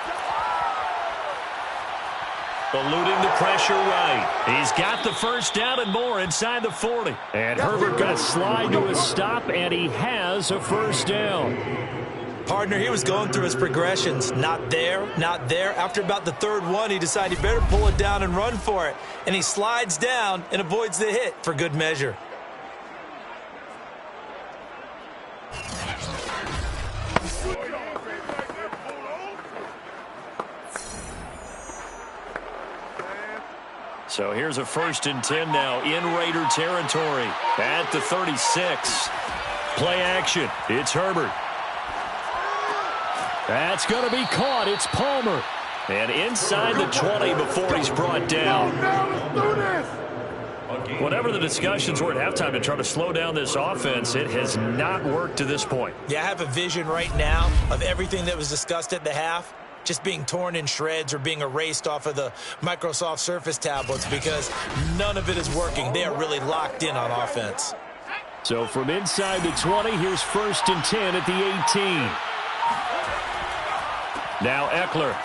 Eluding the pressure right. He's got the 1st down and more inside the 40. And Herbert got slide to a stop, and he has a 1st down. Partner, he was going through his progressions. Not there, not there. After about the 3rd one, he decided he better pull it down and run for it. And he slides down and avoids the hit for good measure. So here's a 1st and 10 now in Raider territory at the 36. Play action. It's Herbert. That's going to be caught. It's Palmer. And inside the 20 before he's brought down. Whatever the discussions were at halftime to try to slow down this offense, it has not worked to this point. Yeah, I have a vision right now of everything that was discussed at the half just being torn in shreds or being erased off of the Microsoft Surface tablets because none of it is working. They are really locked in on offense. So from inside the 20, here's 1st and 10 at the 18. Now Eckler.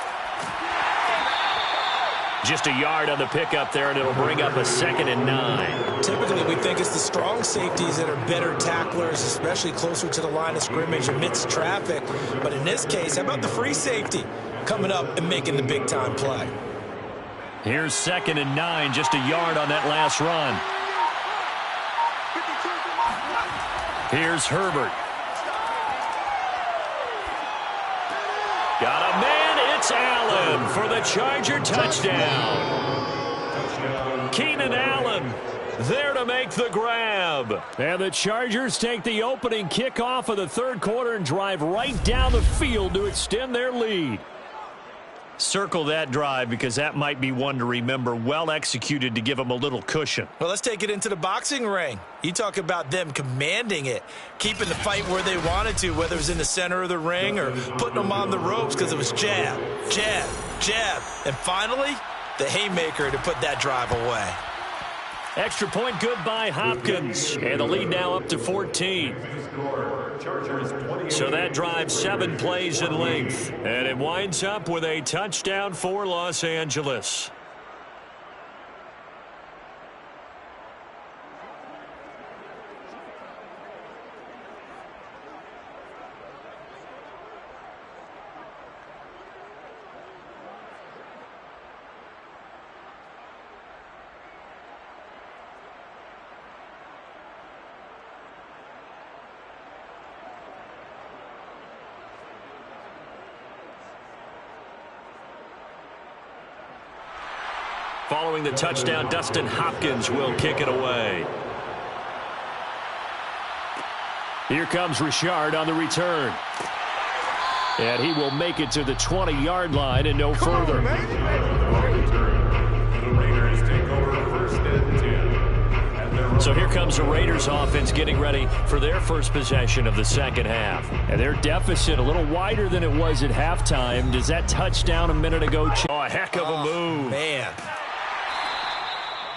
Just a yard on the pickup there, and it'll bring up a 2nd and 9. Typically, we think it's the strong safeties that are better tacklers, especially closer to the line of scrimmage amidst traffic. But in this case, how about the free safety coming up and making the big-time play? Here's 2nd and 9, just a yard on that last run. Here's Herbert. Got a man, it's Allen for the Charger touchdown. Keenan Allen there to make the grab. And the Chargers take the opening kickoff of the 3rd quarter and drive right down the field to extend their lead. Circle that drive because that might be one to remember. Well executed to give them a little cushion. Well, let's take it into the boxing ring. You talk about them commanding it, keeping the fight where they wanted to, whether it was in the center of the ring or putting them on the ropes because it was jab, jab, jab. And finally, the haymaker to put that drive away. Extra point good by Hopkins. And the lead now up to 14. So that drive 7 plays in length. And it winds up with a touchdown for Los Angeles. Following the touchdown, Dustin Hopkins will kick it away. Here comes Richard on the return. And he will make it to the 20-yard line and no further. The Raiders take over 1st and 10. So here comes the Raiders offense getting ready for their first possession of the 2nd half. And their deficit a little wider than it was at halftime. Does that touchdown a minute ago? Oh, a heck of a move. Man.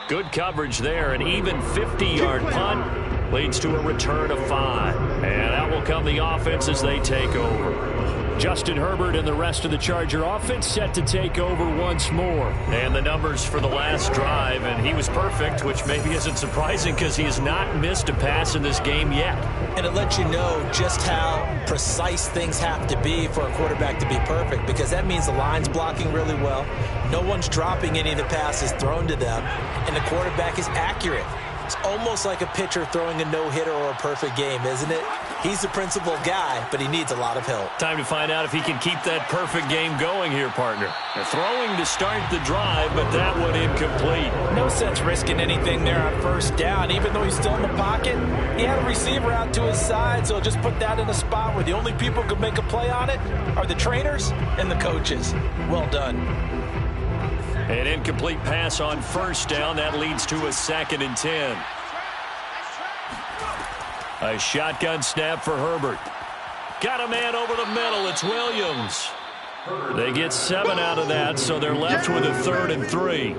Good coverage there. An even 50-yard punt leads to a return of 5. And out will come the offense as they take over. Justin Herbert and the rest of the Charger offense set to take over once more. And the numbers for the last drive, and he was perfect, which maybe isn't surprising because he has not missed a pass in this game yet. And it lets you know just how precise things have to be for a quarterback to be perfect, because that means the line's blocking really well. No one's dropping any of the passes thrown to them, and the quarterback is accurate. It's almost like a pitcher throwing a no-hitter or a perfect game, isn't it? He's the principal guy, but he needs a lot of help. Time to find out if he can keep that perfect game going here, partner. They're throwing to start the drive, but that one incomplete. No sense risking anything there on 1st down. Even though he's still in the pocket, he had a receiver out to his side, so just put that in a spot where the only people who can make a play on it are the trainers and the coaches. Well done. An incomplete pass on 1st down. That leads to a 2nd and 10. A shotgun snap for Herbert. Got a man over the middle. It's Williams. They get 7 out of that, so they're left with a 3rd and 3.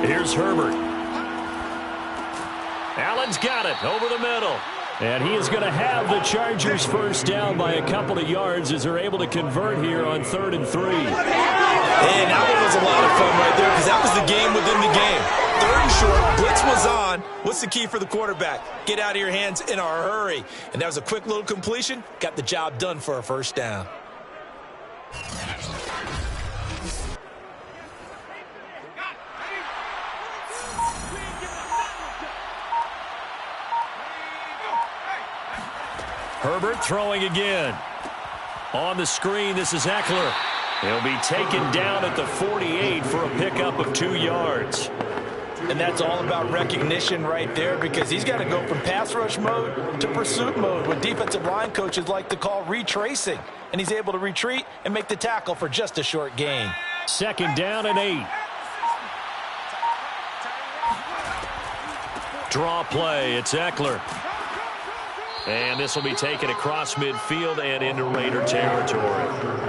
Here's Herbert. Allen's got it over the middle. And he is going to have the Chargers 1st down by a couple of yards as they're able to convert here on 3rd and 3. And that one was a lot of fun right there because that was the game within the game. 3rd and short, blitz was on. What's the key for the quarterback? Get out of your hands in a hurry. And that was a quick little completion. Got the job done for a 1st down. Herbert throwing again. On the screen, this is Eckler. He'll be taken down at the 48 for a pickup of 2 yards. And that's all about recognition right there, because he's got to go from pass rush mode to pursuit mode, what defensive line coaches like to call retracing. And he's able to retreat and make the tackle for just a short gain. 2nd down and 8. Draw play. It's Eckler. And this will be taken across midfield and into Raider territory.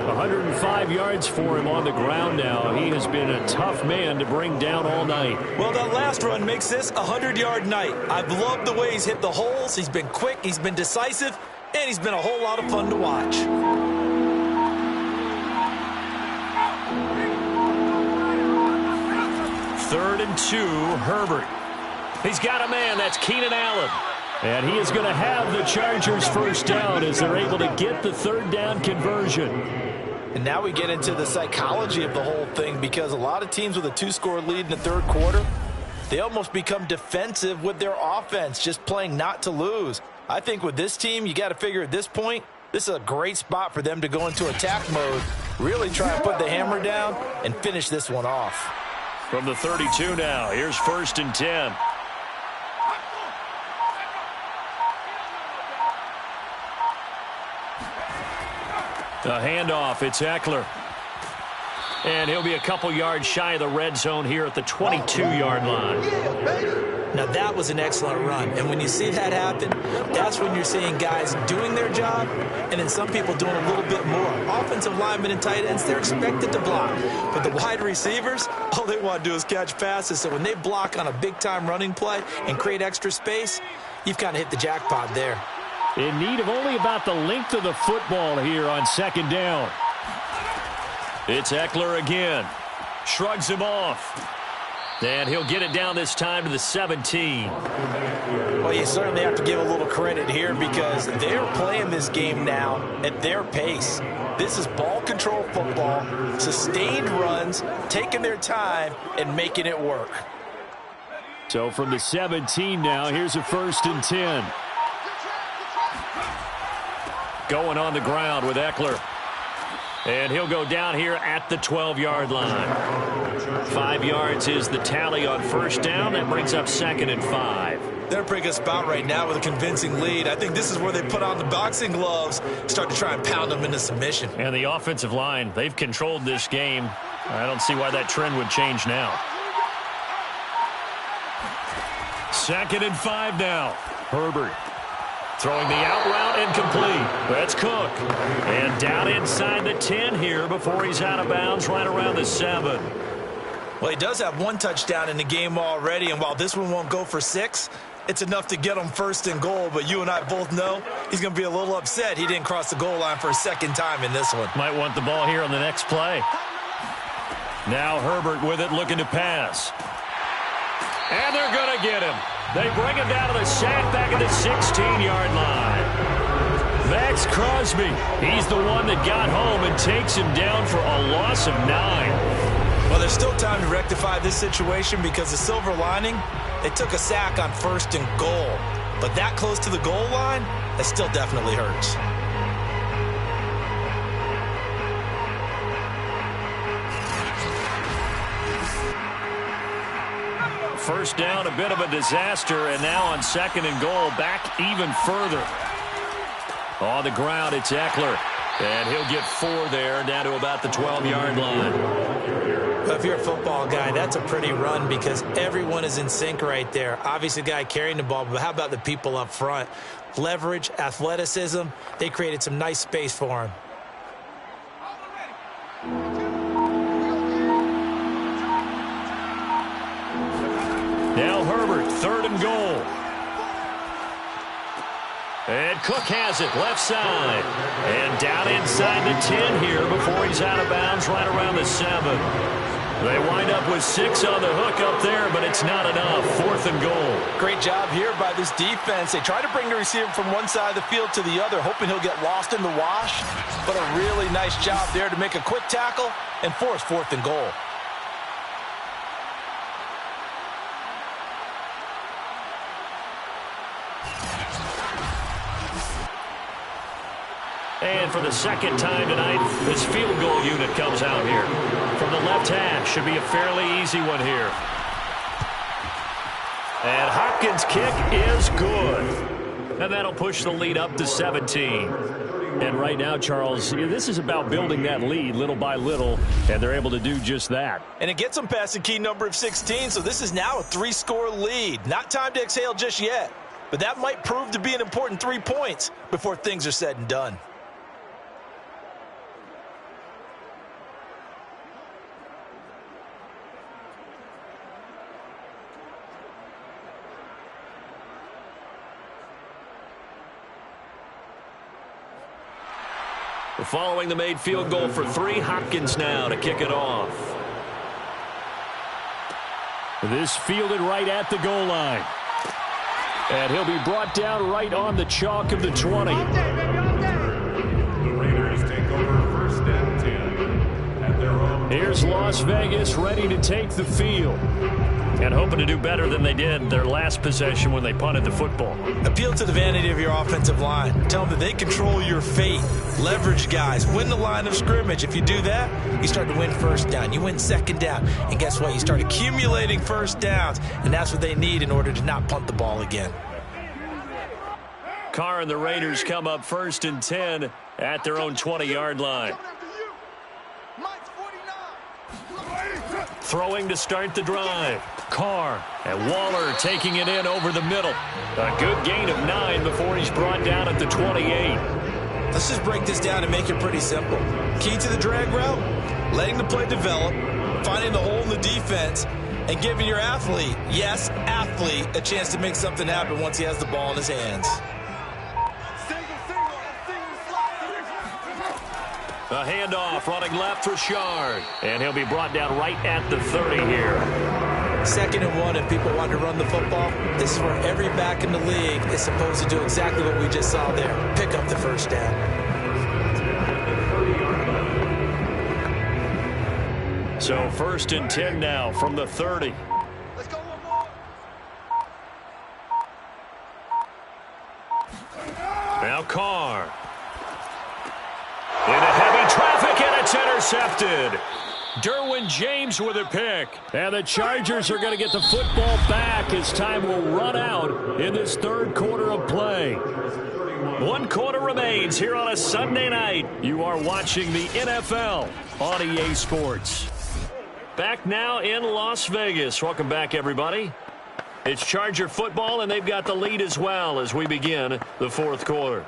105 yards for him on the ground now. He has been a tough man to bring down all night. Well, that last run makes this a 100-yard night. I've loved the way he's hit the holes. He's been quick, he's been decisive, and he's been a whole lot of fun to watch. Third and 2, Herbert. He's got a man. That's Keenan Allen. And he is going to have the Chargers first down as they're able to get the 3rd down conversion. And now we get into the psychology of the whole thing, because a lot of teams with a 2-score lead in the 3rd quarter, they almost become defensive with their offense, just playing not to lose. I think with this team, you got to figure at this point, this is a great spot for them to go into attack mode, really try and put the hammer down and finish this one off. From the 32 now, here's 1st and 10. A handoff, it's Eckler. And he'll be a couple yards shy of the red zone here at the 22-yard line. Now that was an excellent run, and when you see that happen, that's when you're seeing guys doing their job, and then some people doing a little bit more. Offensive linemen and tight ends, they're expected to block, but the wide receivers, all they want to do is catch passes. So when they block on a big-time running play and create extra space, you've kind of hit the jackpot there. In need of only about the length of the football here on 2nd down. It's Eckler again. Shrugs him off. And he'll get it down this time to the 17. Well, you certainly have to give a little credit here, because they're playing this game now at their pace. This is ball control football, sustained runs, taking their time and making it work. So from the 17 now, here's a 1st and 10. Going on the ground with Eckler. And he'll go down here at the 12-yard line. 5 yards is the tally on 1st down. That brings up 2nd and 5. They're in a pretty good spot right now with a convincing lead. I think this is where they put on the boxing gloves, start to try and pound them into submission. And the offensive line, they've controlled this game. I don't see why that trend would change now. 2nd and 5 now. Herbert. Throwing the out route and complete. That's Cook. And down inside the 10 here before he's out of bounds right around the 7. Well, he does have 1 touchdown in the game already, and while this one won't go for 6, it's enough to get him 1st and goal. But you and I both know he's going to be a little upset he didn't cross the goal line for a 2nd time in this one. Might want the ball here on the next play. Now Herbert with it, looking to pass. And they're going to get him. They bring him down to the sack back at the 16-yard line. Max Crosby, he's the one that got home and takes him down for a loss of 9. Well, there's still time to rectify this situation, because the silver lining, they took a sack on 1st and goal. But that close to the goal line, that still definitely hurts. First down, a bit of a disaster, and now on 2nd and goal, back even further. On the ground, it's Eckler, and he'll get 4 there, down to about the 12-yard line. If you're a football guy, that's a pretty run, because everyone is in sync right there. Obviously, the guy carrying the ball, but how about the people up front? Leverage, athleticism, they created some nice space for him. Now Herbert, 3rd and goal. And Cook has it, left side. And down inside the 10 here before he's out of bounds right around the 7. They wind up with 6 on the hook up there, but it's not enough. 4th and goal. Great job here by this defense. They try to bring the receiver from one side of the field to the other, hoping he'll get lost in the wash. But a really nice job there to make a quick tackle and force 4th and goal. And for the 2nd time tonight, this field goal unit comes out here. From the left hash, should be a fairly easy one here. And Hopkins' kick is good. And that'll push the lead up to 17. And right now, Charles, this is about building that lead little by little, and they're able to do just that. And it gets them past the key number of 16, so this is now a 3-score lead. Not time to exhale just yet, but that might prove to be an important 3 points before things are said and done. Following the made field goal for 3, Hopkins now to kick it off. This fielded right at the goal line. And he'll be brought down right on the chalk of the 20. The Raiders take over first and 10 at their own. Here's Las Vegas ready to take the field. And hoping to do better than they did their last possession when they punted the football. Appeal to the vanity of your offensive line. Tell them that they control your fate. Leverage guys. Win the line of scrimmage. If you do that, you start to win first down. You win second down. And guess what? You start accumulating first downs. And that's what they need in order to not punt the ball again. Carr and the Raiders come up first and 10 at their own 20-yard line. Throwing to start the drive. Carr and Waller taking it in over the middle. A good gain of 9 before he's brought down at the 28. Let's just break this down and make it pretty simple. Key to the drag route, letting the play develop, finding the hole in the defense, and giving your athlete, yes, athlete, a chance to make something happen once he has the ball in his hands. A handoff running left, Richard. And he'll be brought down right at the 30 here. 2nd and 1, if people want to run the football, this is where every back in the league is supposed to do exactly what we just saw there. Pick up the first down. So 1st and 10 now from the 30. Let's go one more. Now Carr. Into heavy traffic, and it's intercepted. Derwin James with a pick. And the Chargers are going to get the football back as time will run out in this 3rd quarter of play. 1 quarter remains here on a Sunday night. You are watching the NFL on EA Sports. Back now in Las Vegas. Welcome back, everybody. It's Charger football, and they've got the lead as well as we begin the 4th quarter.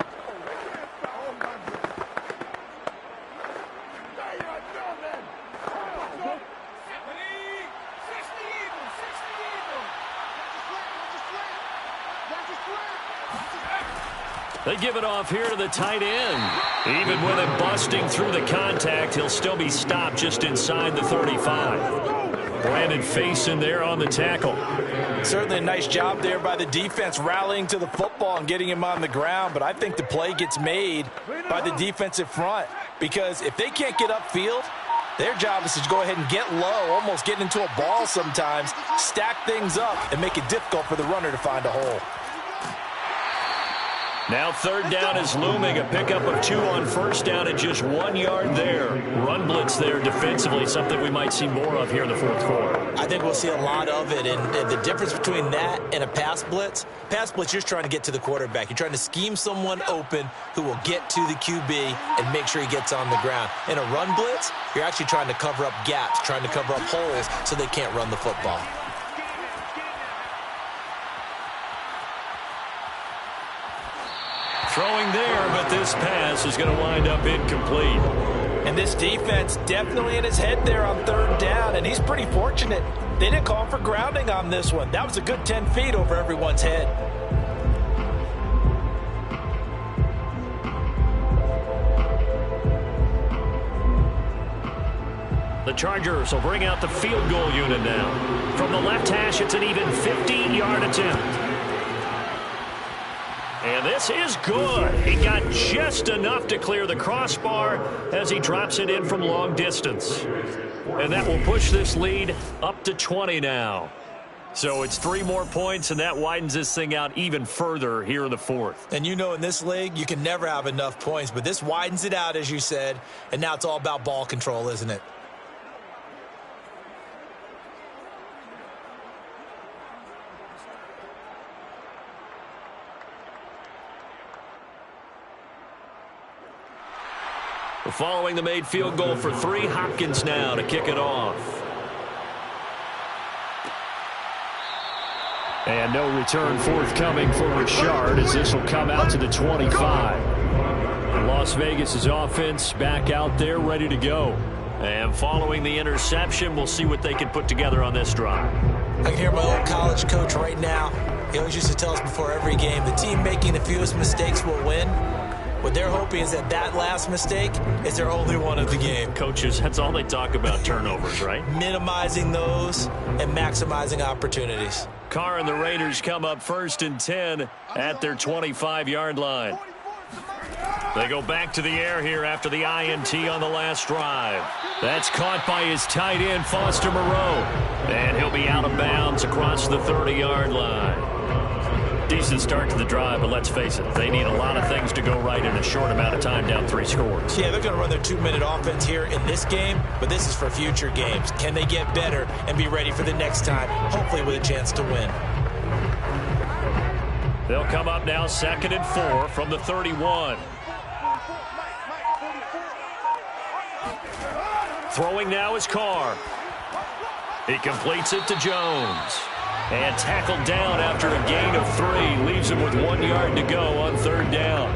They give it off here to the tight end. Even with him busting through the contact, he'll still be stopped just inside the 35. Brandon Faison there on the tackle. Certainly a nice job there by the defense rallying to the football and getting him on the ground, but I think the play gets made by the defensive front because if they can't get upfield, their job is to go ahead and get low, almost get into a ball sometimes, stack things up, and make it difficult for the runner to find a hole. Now 3rd down is looming. A pickup of 2 on 1st down and just 1 yard there. Run blitz there defensively, something we might see more of here in the 4th quarter. I think we'll see a lot of it, and the difference between that and a pass blitz, you're just trying to get to the quarterback. You're trying to scheme someone open who will get to the QB and make sure he gets on the ground. In a run blitz, you're actually trying to cover up gaps, trying to cover up holes so they can't run the football. Throwing there, but this pass is going to wind up incomplete. And this defense definitely in his head there on 3rd down, and he's pretty fortunate. They didn't call for grounding on this one. That was a good 10 feet over everyone's head. The Chargers will bring out the field goal unit now. From the left hash, it's an even 50-yard attempt. And this is good. He got just enough to clear the crossbar as he drops it in from long distance. And that will push this lead up to 20 now. So it's 3 more points, and that widens this thing out even further here in the 4th. And you know in this league, you can never have enough points, but this widens it out, as you said, and now it's all about ball control, isn't it? Following the made field goal for 3, Hopkins now to kick it off. And no return forthcoming for Richard as this will come out to the 25. Las Vegas' offense back out there ready to go. And following the interception, we'll see what they can put together on this drive. I can hear my old college coach right now. He always used to tell us before every game, the team making the fewest mistakes will win. What they're hoping is that last mistake is their only one of the game. Coaches, that's all they talk about, turnovers, right? Minimizing those and maximizing opportunities. Carr and the Raiders come up 1st and 10 at their 25-yard line. They go back to the air here after the INT on the last drive. That's caught by his tight end, Foster Moreau. And he'll be out of bounds across the 30-yard line. Decent start to the drive, but let's face it, they need a lot of things to go right in a short amount of time, down 3 scores. Yeah, they're going to run their 2-minute offense here in this game, but this is for future games. Can they get better and be ready for the next time, hopefully with a chance to win? They'll come up now 2nd and 4 from the 31. Throwing now is Carr. He completes it to Jones. And tackled down after a gain of 3. Leaves him with 1 yard to go on 3rd down.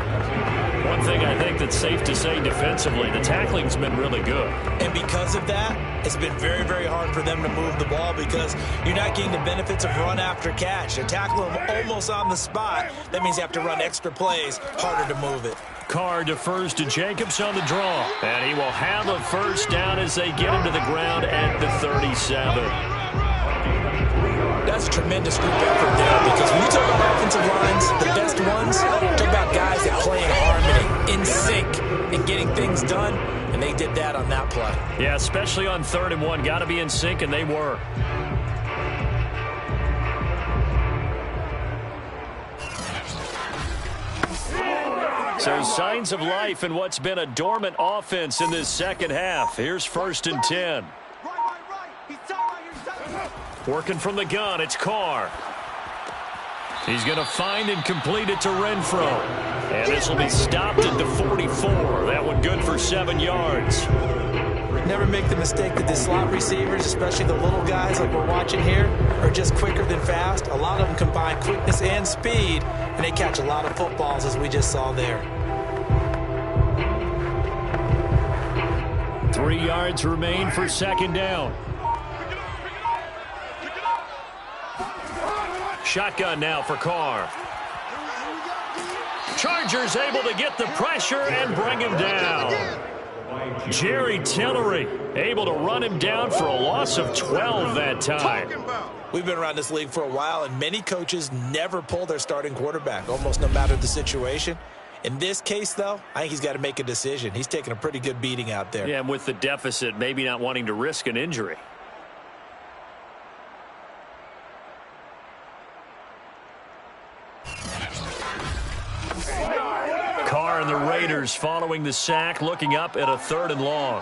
One thing I think that's safe to say defensively, the tackling's been really good. And because of that, it's been very, very hard for them to move the ball because you're not getting the benefits of run after catch. They're tackling them almost on the spot. That means you have to run extra plays, harder to move it. Carr defers to Jacobs on the draw. And he will have a 1st down as they get him to the ground at the 37. That's a tremendous group effort there because when you talk about offensive lines, the best ones, talk about guys that play in harmony, in sync, and getting things done, and they did that on that play. Yeah, especially on 3rd and 1. Got to be in sync, and they were. So signs of life in what's been a dormant offense in this second half. Here's 1st and 10. Working from the gun, it's Carr. He's going to find and complete it to Renfro. And this will be stopped at the 44. That one good for 7 yards. Never make the mistake that the slot receivers, especially the little guys like we're watching here, are just quicker than fast. A lot of them combine quickness and speed, and they catch a lot of footballs as we just saw there. 3 yards remain for 2nd down. Shotgun now for Carr. Chargers able to get the pressure and bring him down. Jerry Tillery able to run him down for a loss of 12 that time. We've been around this league for a while, and many coaches never pull their starting quarterback, almost no matter the situation. In this case, though, I think he's got to make a decision. He's taking a pretty good beating out there. Yeah, and with the deficit, maybe not wanting to risk an injury. Carr and the Raiders following the sack, looking up at a 3rd and long.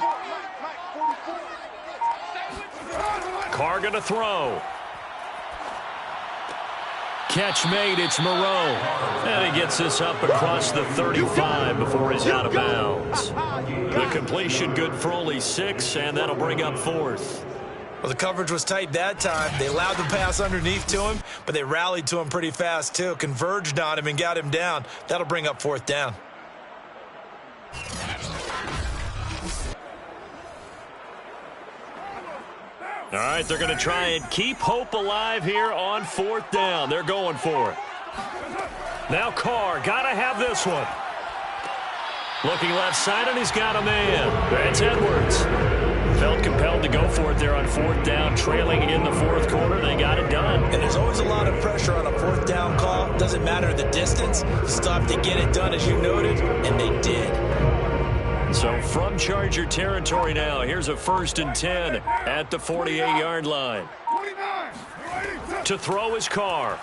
Carr going to throw. Catch made, it's Moreau. And he gets this up across the 35 before he's out of bounds. The completion good for only 6, and that'll bring up 4th. Well, the coverage was tight that time. They allowed the pass underneath to him, but they rallied to him pretty fast, too. Converged on him and got him down. That'll bring up 4th down. All right, they're going to try and keep hope alive here on 4th down. They're going for it. Now Carr, got to have this one. Looking left side, and he's got a man. That's Edwards. Felt compelled to go for it there on 4th down, trailing in the 4th quarter. They got it done. And there's always a lot of pressure on a 4th down call. Doesn't matter the distance. You still have to get it done, as you noted, and they did. So from Charger territory now, here's a 1st and 10 at the 48-yard line. To throw is Carr.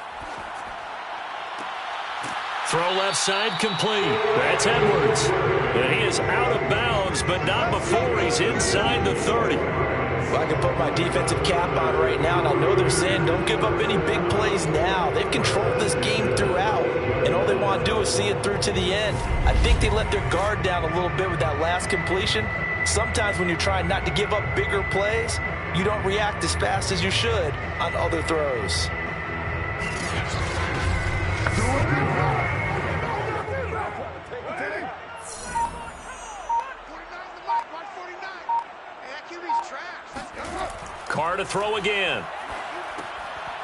Throw left side complete. That's Edwards. And he is out of bounds, but not before he's inside the 30. Well, I can put my defensive cap on right now, and I know they're saying don't give up any big plays now. They've controlled this game throughout, and all they want want to do is see it through to the end. I think they let their guard down a little bit with that last completion. Sometimes when you're trying not to give up bigger plays, you don't react as fast as you should on other throws. Carr to throw again.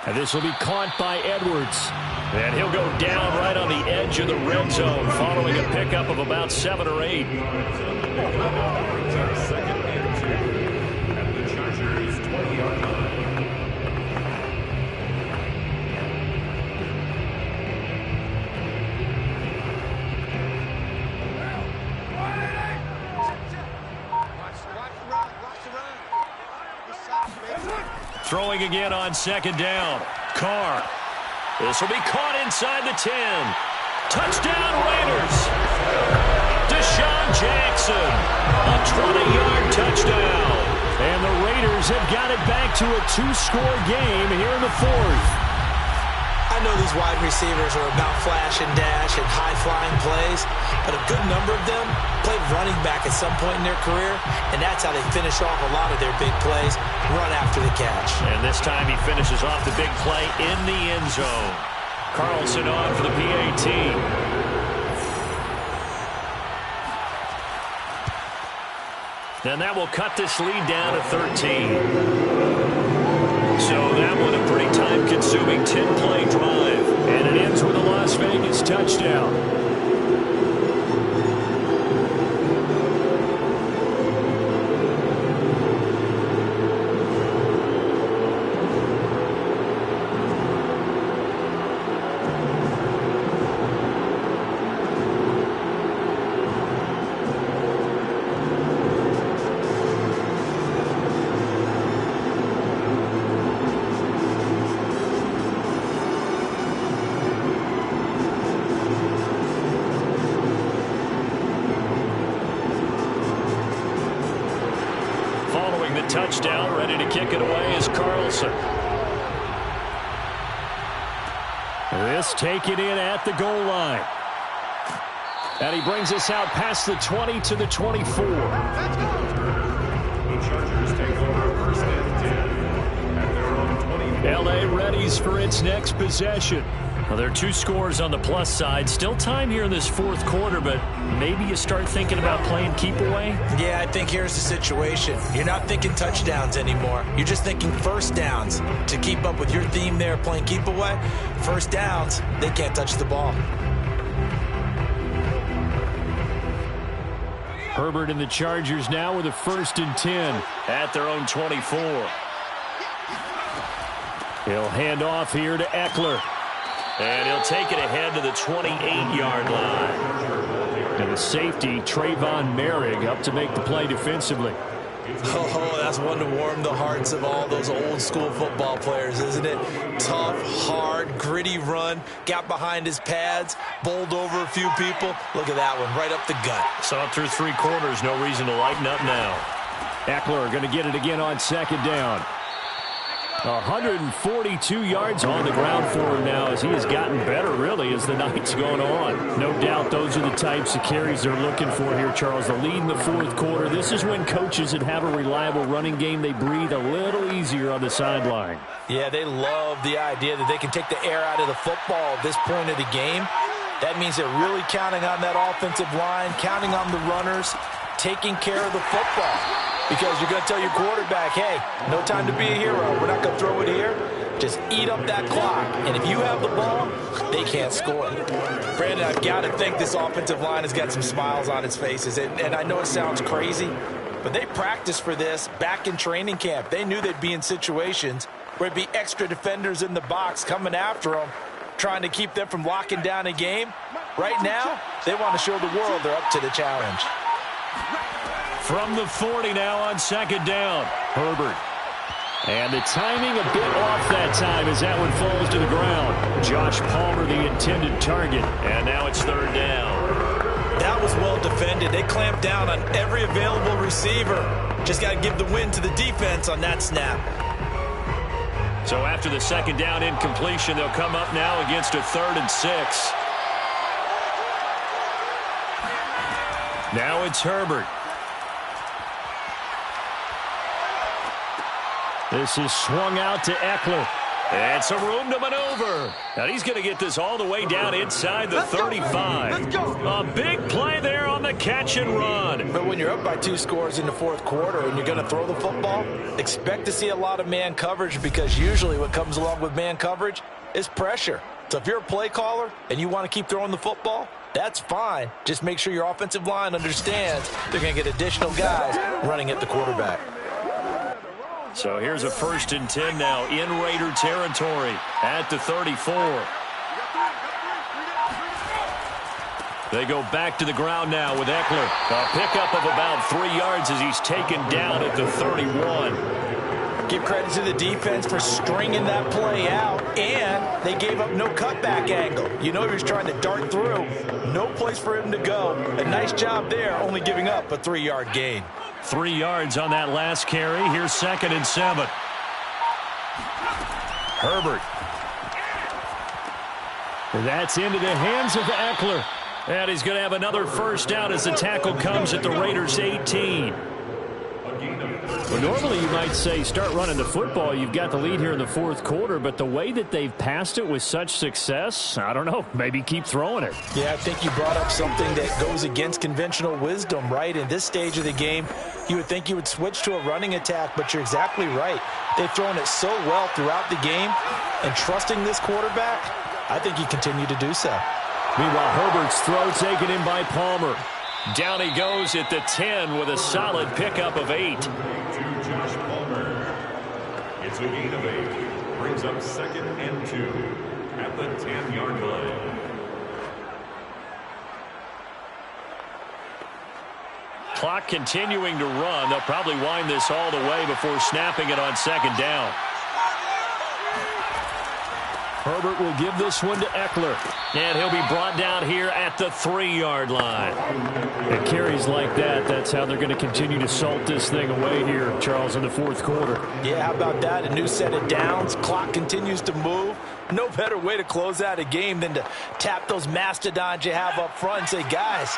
And this will be caught by Edwards. And he'll go down right on the edge of the red zone following a pickup of about 7 or 8. Second and 2 at the Chargers' 20-yard line. Throwing again on second down. Carr. This will be caught inside the 10. Touchdown Raiders. Deshaun Jackson. A 20-yard touchdown. And the Raiders have got it back to a 2-score game here in the fourth. I know these wide receivers are about flash and dash and high-flying plays, but a good number of them played running back at some point in their career, and that's how they finish off a lot of their big plays, run after the catch. And this time he finishes off the big play in the end zone. Carlson on for the PAT. And that will cut this lead down to 13. So that one a pretty time-consuming 10-play drive. And it ends with a Las Vegas touchdown. Touchdown, ready to kick it away is Carlson. This taken in at the goal line. And he brings us out past the 20 to the 24. The Chargers take over first and 10 at their own 20. L.A. readies for its next possession. Well, there are 2 scores on the plus side. Still time here in this fourth quarter, but maybe you start thinking about playing keep away? Yeah, I think here's the situation. You're not thinking touchdowns anymore. You're just thinking first downs. To keep up with your theme there, playing keep away, first downs, they can't touch the ball. Herbert and the Chargers now with a 1st and 10 at their own 24. He'll hand off here to Eckler. And he'll take it ahead to the 28-yard line. And the safety, Trayvon Merrick, up to make the play defensively. Oh, that's one to warm the hearts of all those old-school football players, isn't it? Tough, hard, gritty run. Got behind his pads, bowled over a few people. Look at that one, right up the gut. Saw it through 3 quarters. No reason to lighten up now. Eckler going to get it again on second down. 142 yards on the ground for him now as he has gotten better, really, as the night's gone on. No doubt those are the types of carries they're looking for here, Charles. The lead in the fourth quarter. This is when coaches that have a reliable running game, they breathe a little easier on the sideline. Yeah, they love the idea that they can take the air out of the football at this point of the game. That means they're really counting on that offensive line, counting on the runners, taking care of the football. Because you're going to tell your quarterback, hey, no time to be a hero. We're not going to throw it here. Just eat up that clock. And if you have the ball, they can't score. Brandon, I've got to think this offensive line has got some smiles on its faces. And I know it sounds crazy, but they practiced for this back in training camp. They knew they'd be in situations where it'd be extra defenders in the box coming after them, trying to keep them from locking down a game. Right now, they want to show the world they're up to the challenge. From the 40 now on second down. Herbert. And the timing a bit off that time as that one falls to the ground. Josh Palmer, the intended target. And now it's third down. That was well defended. They clamped down on every available receiver. Just got to give the win to the defense on that snap. So after the second down incompletion, they'll come up now against a 3rd and 6. Now it's Herbert. This is swung out to Eckler. And some room to maneuver. And he's going to get this all the way down inside the 35. A big play there on the catch and run. But when you're up by 2 scores in the fourth quarter and you're going to throw the football, expect to see a lot of man coverage, because usually what comes along with man coverage is pressure. So if you're a play caller and you want to keep throwing the football, that's fine. Just make sure your offensive line understands they're going to get additional guys running at the quarterback. So here's a 1st and 10 now in Raider territory at the 34. They go back to the ground now with Eckler. A pickup of about 3 yards as he's taken down at the 31. Give credit to the defense for stringing that play out, and they gave up no cutback angle. You know he was trying to dart through. No place for him to go. A nice job there, only giving up a 3-yard gain. 3 yards on that last carry. Here's 2nd and 7. Herbert. That's into the hands of Eckler. And he's going to have another first down as the tackle comes at the Raiders' 18. Well, normally you might say start running the football. You've got the lead here in the fourth quarter, but the way that they've passed it with such success, I don't know, maybe keep throwing it. Yeah, I think you brought up something that goes against conventional wisdom, right? In this stage of the game, you would think you would switch to a running attack, but you're exactly right. They've thrown it so well throughout the game, and trusting this quarterback, I think you continue to do so. Meanwhile, Herbert's throw taken in by Palmer. Down he goes at the 10 with a solid pickup of 8. To Josh Palmer. It's a gain of 8. Brings up 2nd and 2 at the 10-yard line. Clock continuing to run. They'll probably wind this all the way before snapping it on 2nd down. Herbert will give this one to Eckler. And he'll be brought down here at the 3-yard line. It carries like that. That's how they're going to continue to salt this thing away here, Charles, in the fourth quarter. Yeah, how about that? A new set of downs. Clock continues to move. No better way to close out a game than to tap those mastodons you have up front and say, guys,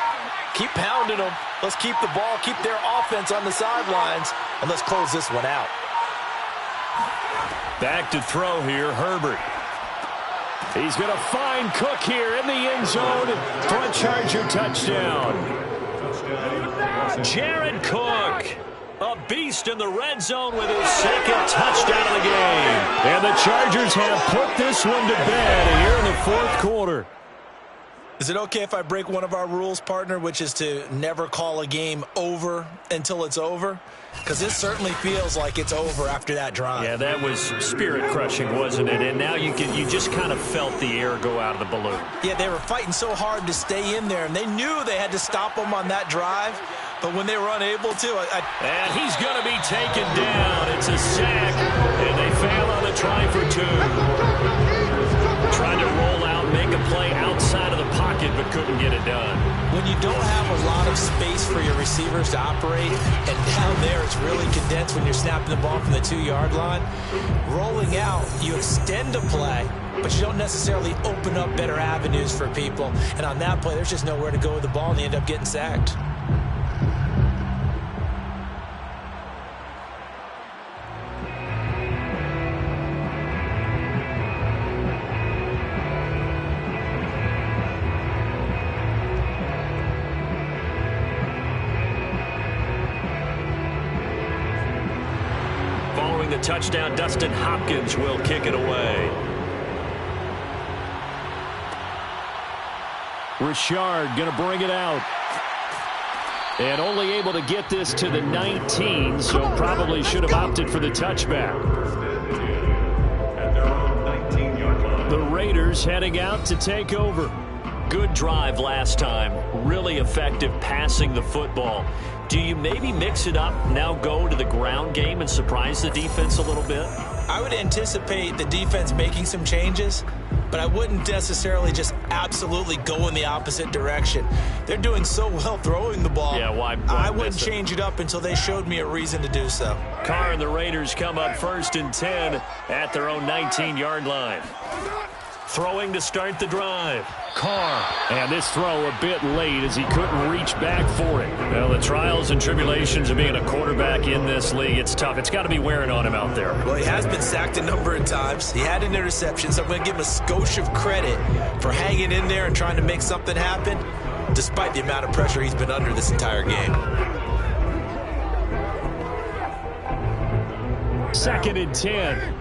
keep pounding them. Let's keep the ball, keep their offense on the sidelines, and let's close this one out. Back to throw here, Herbert. He's going to find Cook here in the end zone for a Charger touchdown. Jared Cook, a beast in the red zone with his 2nd touchdown of the game. And the Chargers have put this one to bed here in the fourth quarter. Is it okay if I break one of our rules, partner, which is to never call a game over until it's over? Because this certainly feels like it's over after that drive. Yeah, that was spirit-crushing, wasn't it? And now you just kind of felt the air go out of the balloon. Yeah, they were fighting so hard to stay in there, and they knew they had to stop them on that drive. But when they were unable to, and he's going to be taken down. It's a sack, and they fail on the try for 2. Trying to roll out, make a play outside of the pocket, but couldn't get it done. When you don't have a lot of space for your receivers to operate, and down there it's really condensed when you're snapping the ball from the 2-yard line, rolling out, you extend a play, but you don't necessarily open up better avenues for people. And on that play, there's just nowhere to go with the ball, and they end up getting sacked. The touchdown, Dustin Hopkins will kick it away. Richard going to bring it out. And only able to get this to the 19, so probably should have opted for the touchback. At their own 19-yard line. The Raiders heading out to take over. Good drive last time. Really effective passing the football. Do you maybe mix it up, now go to the ground game and surprise the defense a little bit? I would anticipate the defense making some changes, but I wouldn't necessarily just absolutely go in the opposite direction. They're doing so well throwing the ball. Yeah, why I wouldn't change it up until they showed me a reason to do so. Carr and the Raiders come up 1st and 10 at their own 19-yard line. Throwing to start the drive. Carr. And this throw a bit late as he couldn't reach back for it. Well, the trials and tribulations of being a quarterback in this league, it's tough. It's got to be wearing on him out there. Well, he has been sacked a number of times. He had an interception, so I'm going to give him a skosh of credit for hanging in there and trying to make something happen, despite the amount of pressure he's been under this entire game. 2nd and 10.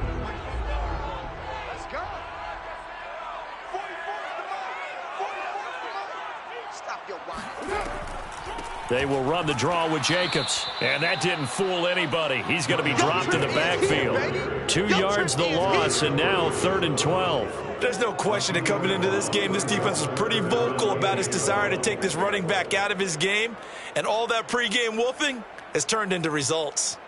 They will run the draw with Jacobs. And that didn't fool anybody. He's going to be dropped in the backfield. 2 yards the loss, and now 3rd and 12. There's no question that coming into this game, this defense was pretty vocal about his desire to take this running back out of his game. And all that pregame wolfing has turned into results.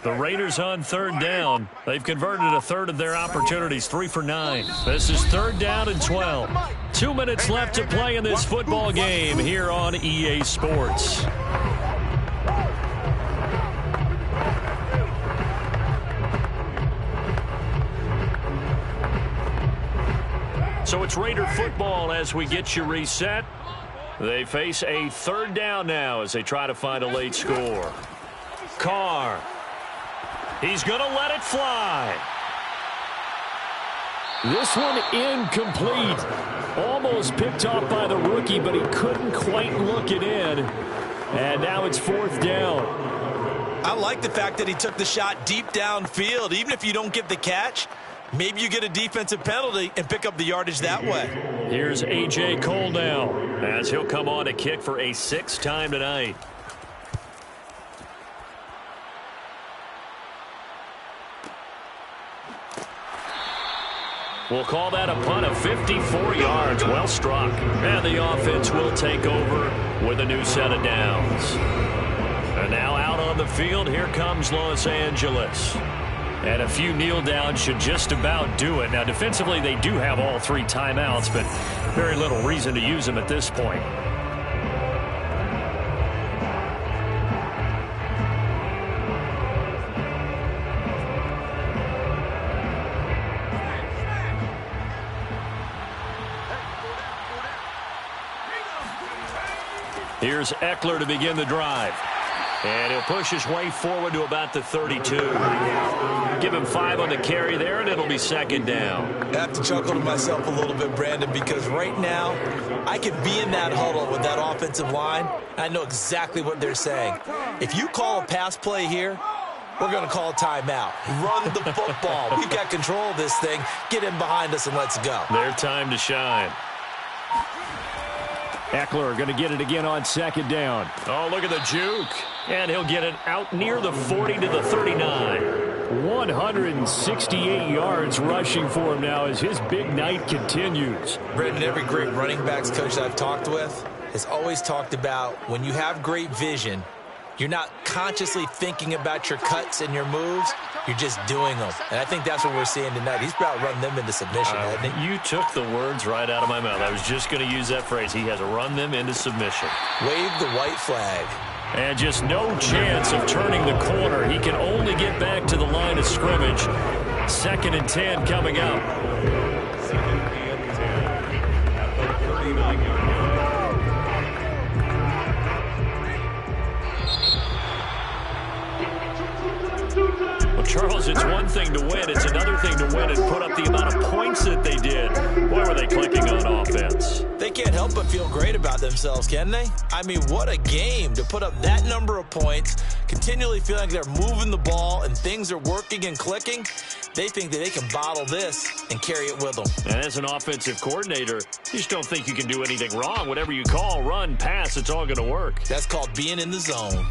The Raiders on 3rd down. They've converted a third of their opportunities, 3 for 9. This is 3rd down and 12. 2 minutes left to play in this football game here on EA Sports. So it's Raider football as we get you reset. They face a 3rd down now as they try to find a late score. Carr. He's going to let it fly. This one incomplete. Almost picked off by the rookie, but he couldn't quite look it in. And now it's 4th down. I like the fact that he took the shot deep downfield. Even if you don't get the catch, maybe you get a defensive penalty and pick up the yardage that way. Here's A.J. Cole now as he'll come on to kick for a 6th time tonight. We'll call that a punt of 54 yards. Well struck. And the offense will take over with a new set of downs. And now out on the field, here comes Los Angeles. And a few kneel downs should just about do it. Now, defensively, they do have all 3 timeouts, but very little reason to use them at this point. Here's Eckler to begin the drive. And he'll push his way forward to about the 32. Give him 5 on the carry there, and it'll be 2nd down. I have to chuckle to myself a little bit, Brandon, because right now I could be in that huddle with that offensive line. I know exactly what they're saying. If you call a pass play here, we're going to call a timeout. Run the football. We've got control of this thing. Get in behind us and let's go. Their time to shine. Eckler going to get it again on 2nd down. Oh, look at the juke. And he'll get it out near the 40 to the 39. 168 yards rushing for him now as his big night continues. Brendan, every great running backs coach I've talked with has always talked about when you have great vision, you're not consciously thinking about your cuts and your moves. You're just doing them. And I think that's what we're seeing tonight. He's about run them into submission, hasn't he? You took the words right out of my mouth. I was just going to use that phrase. He has run them into submission. Wave the white flag. And just no chance of turning the corner. He can only get back to the line of scrimmage. 2nd and 10 coming up. 2nd and 10 at the 39-yard line. Well, Charles, it's one thing to win. It's another thing to win and put up the amount of points that they did. Boy, were they clicking on offense. They can't help but feel great about themselves, can they? I mean, what a game to put up that number of points, continually feeling like they're moving the ball and things are working and clicking. They think that they can bottle this and carry it with them. And as an offensive coordinator, you just don't think you can do anything wrong. Whatever you call, run, pass, it's all going to work. That's called being in the zone.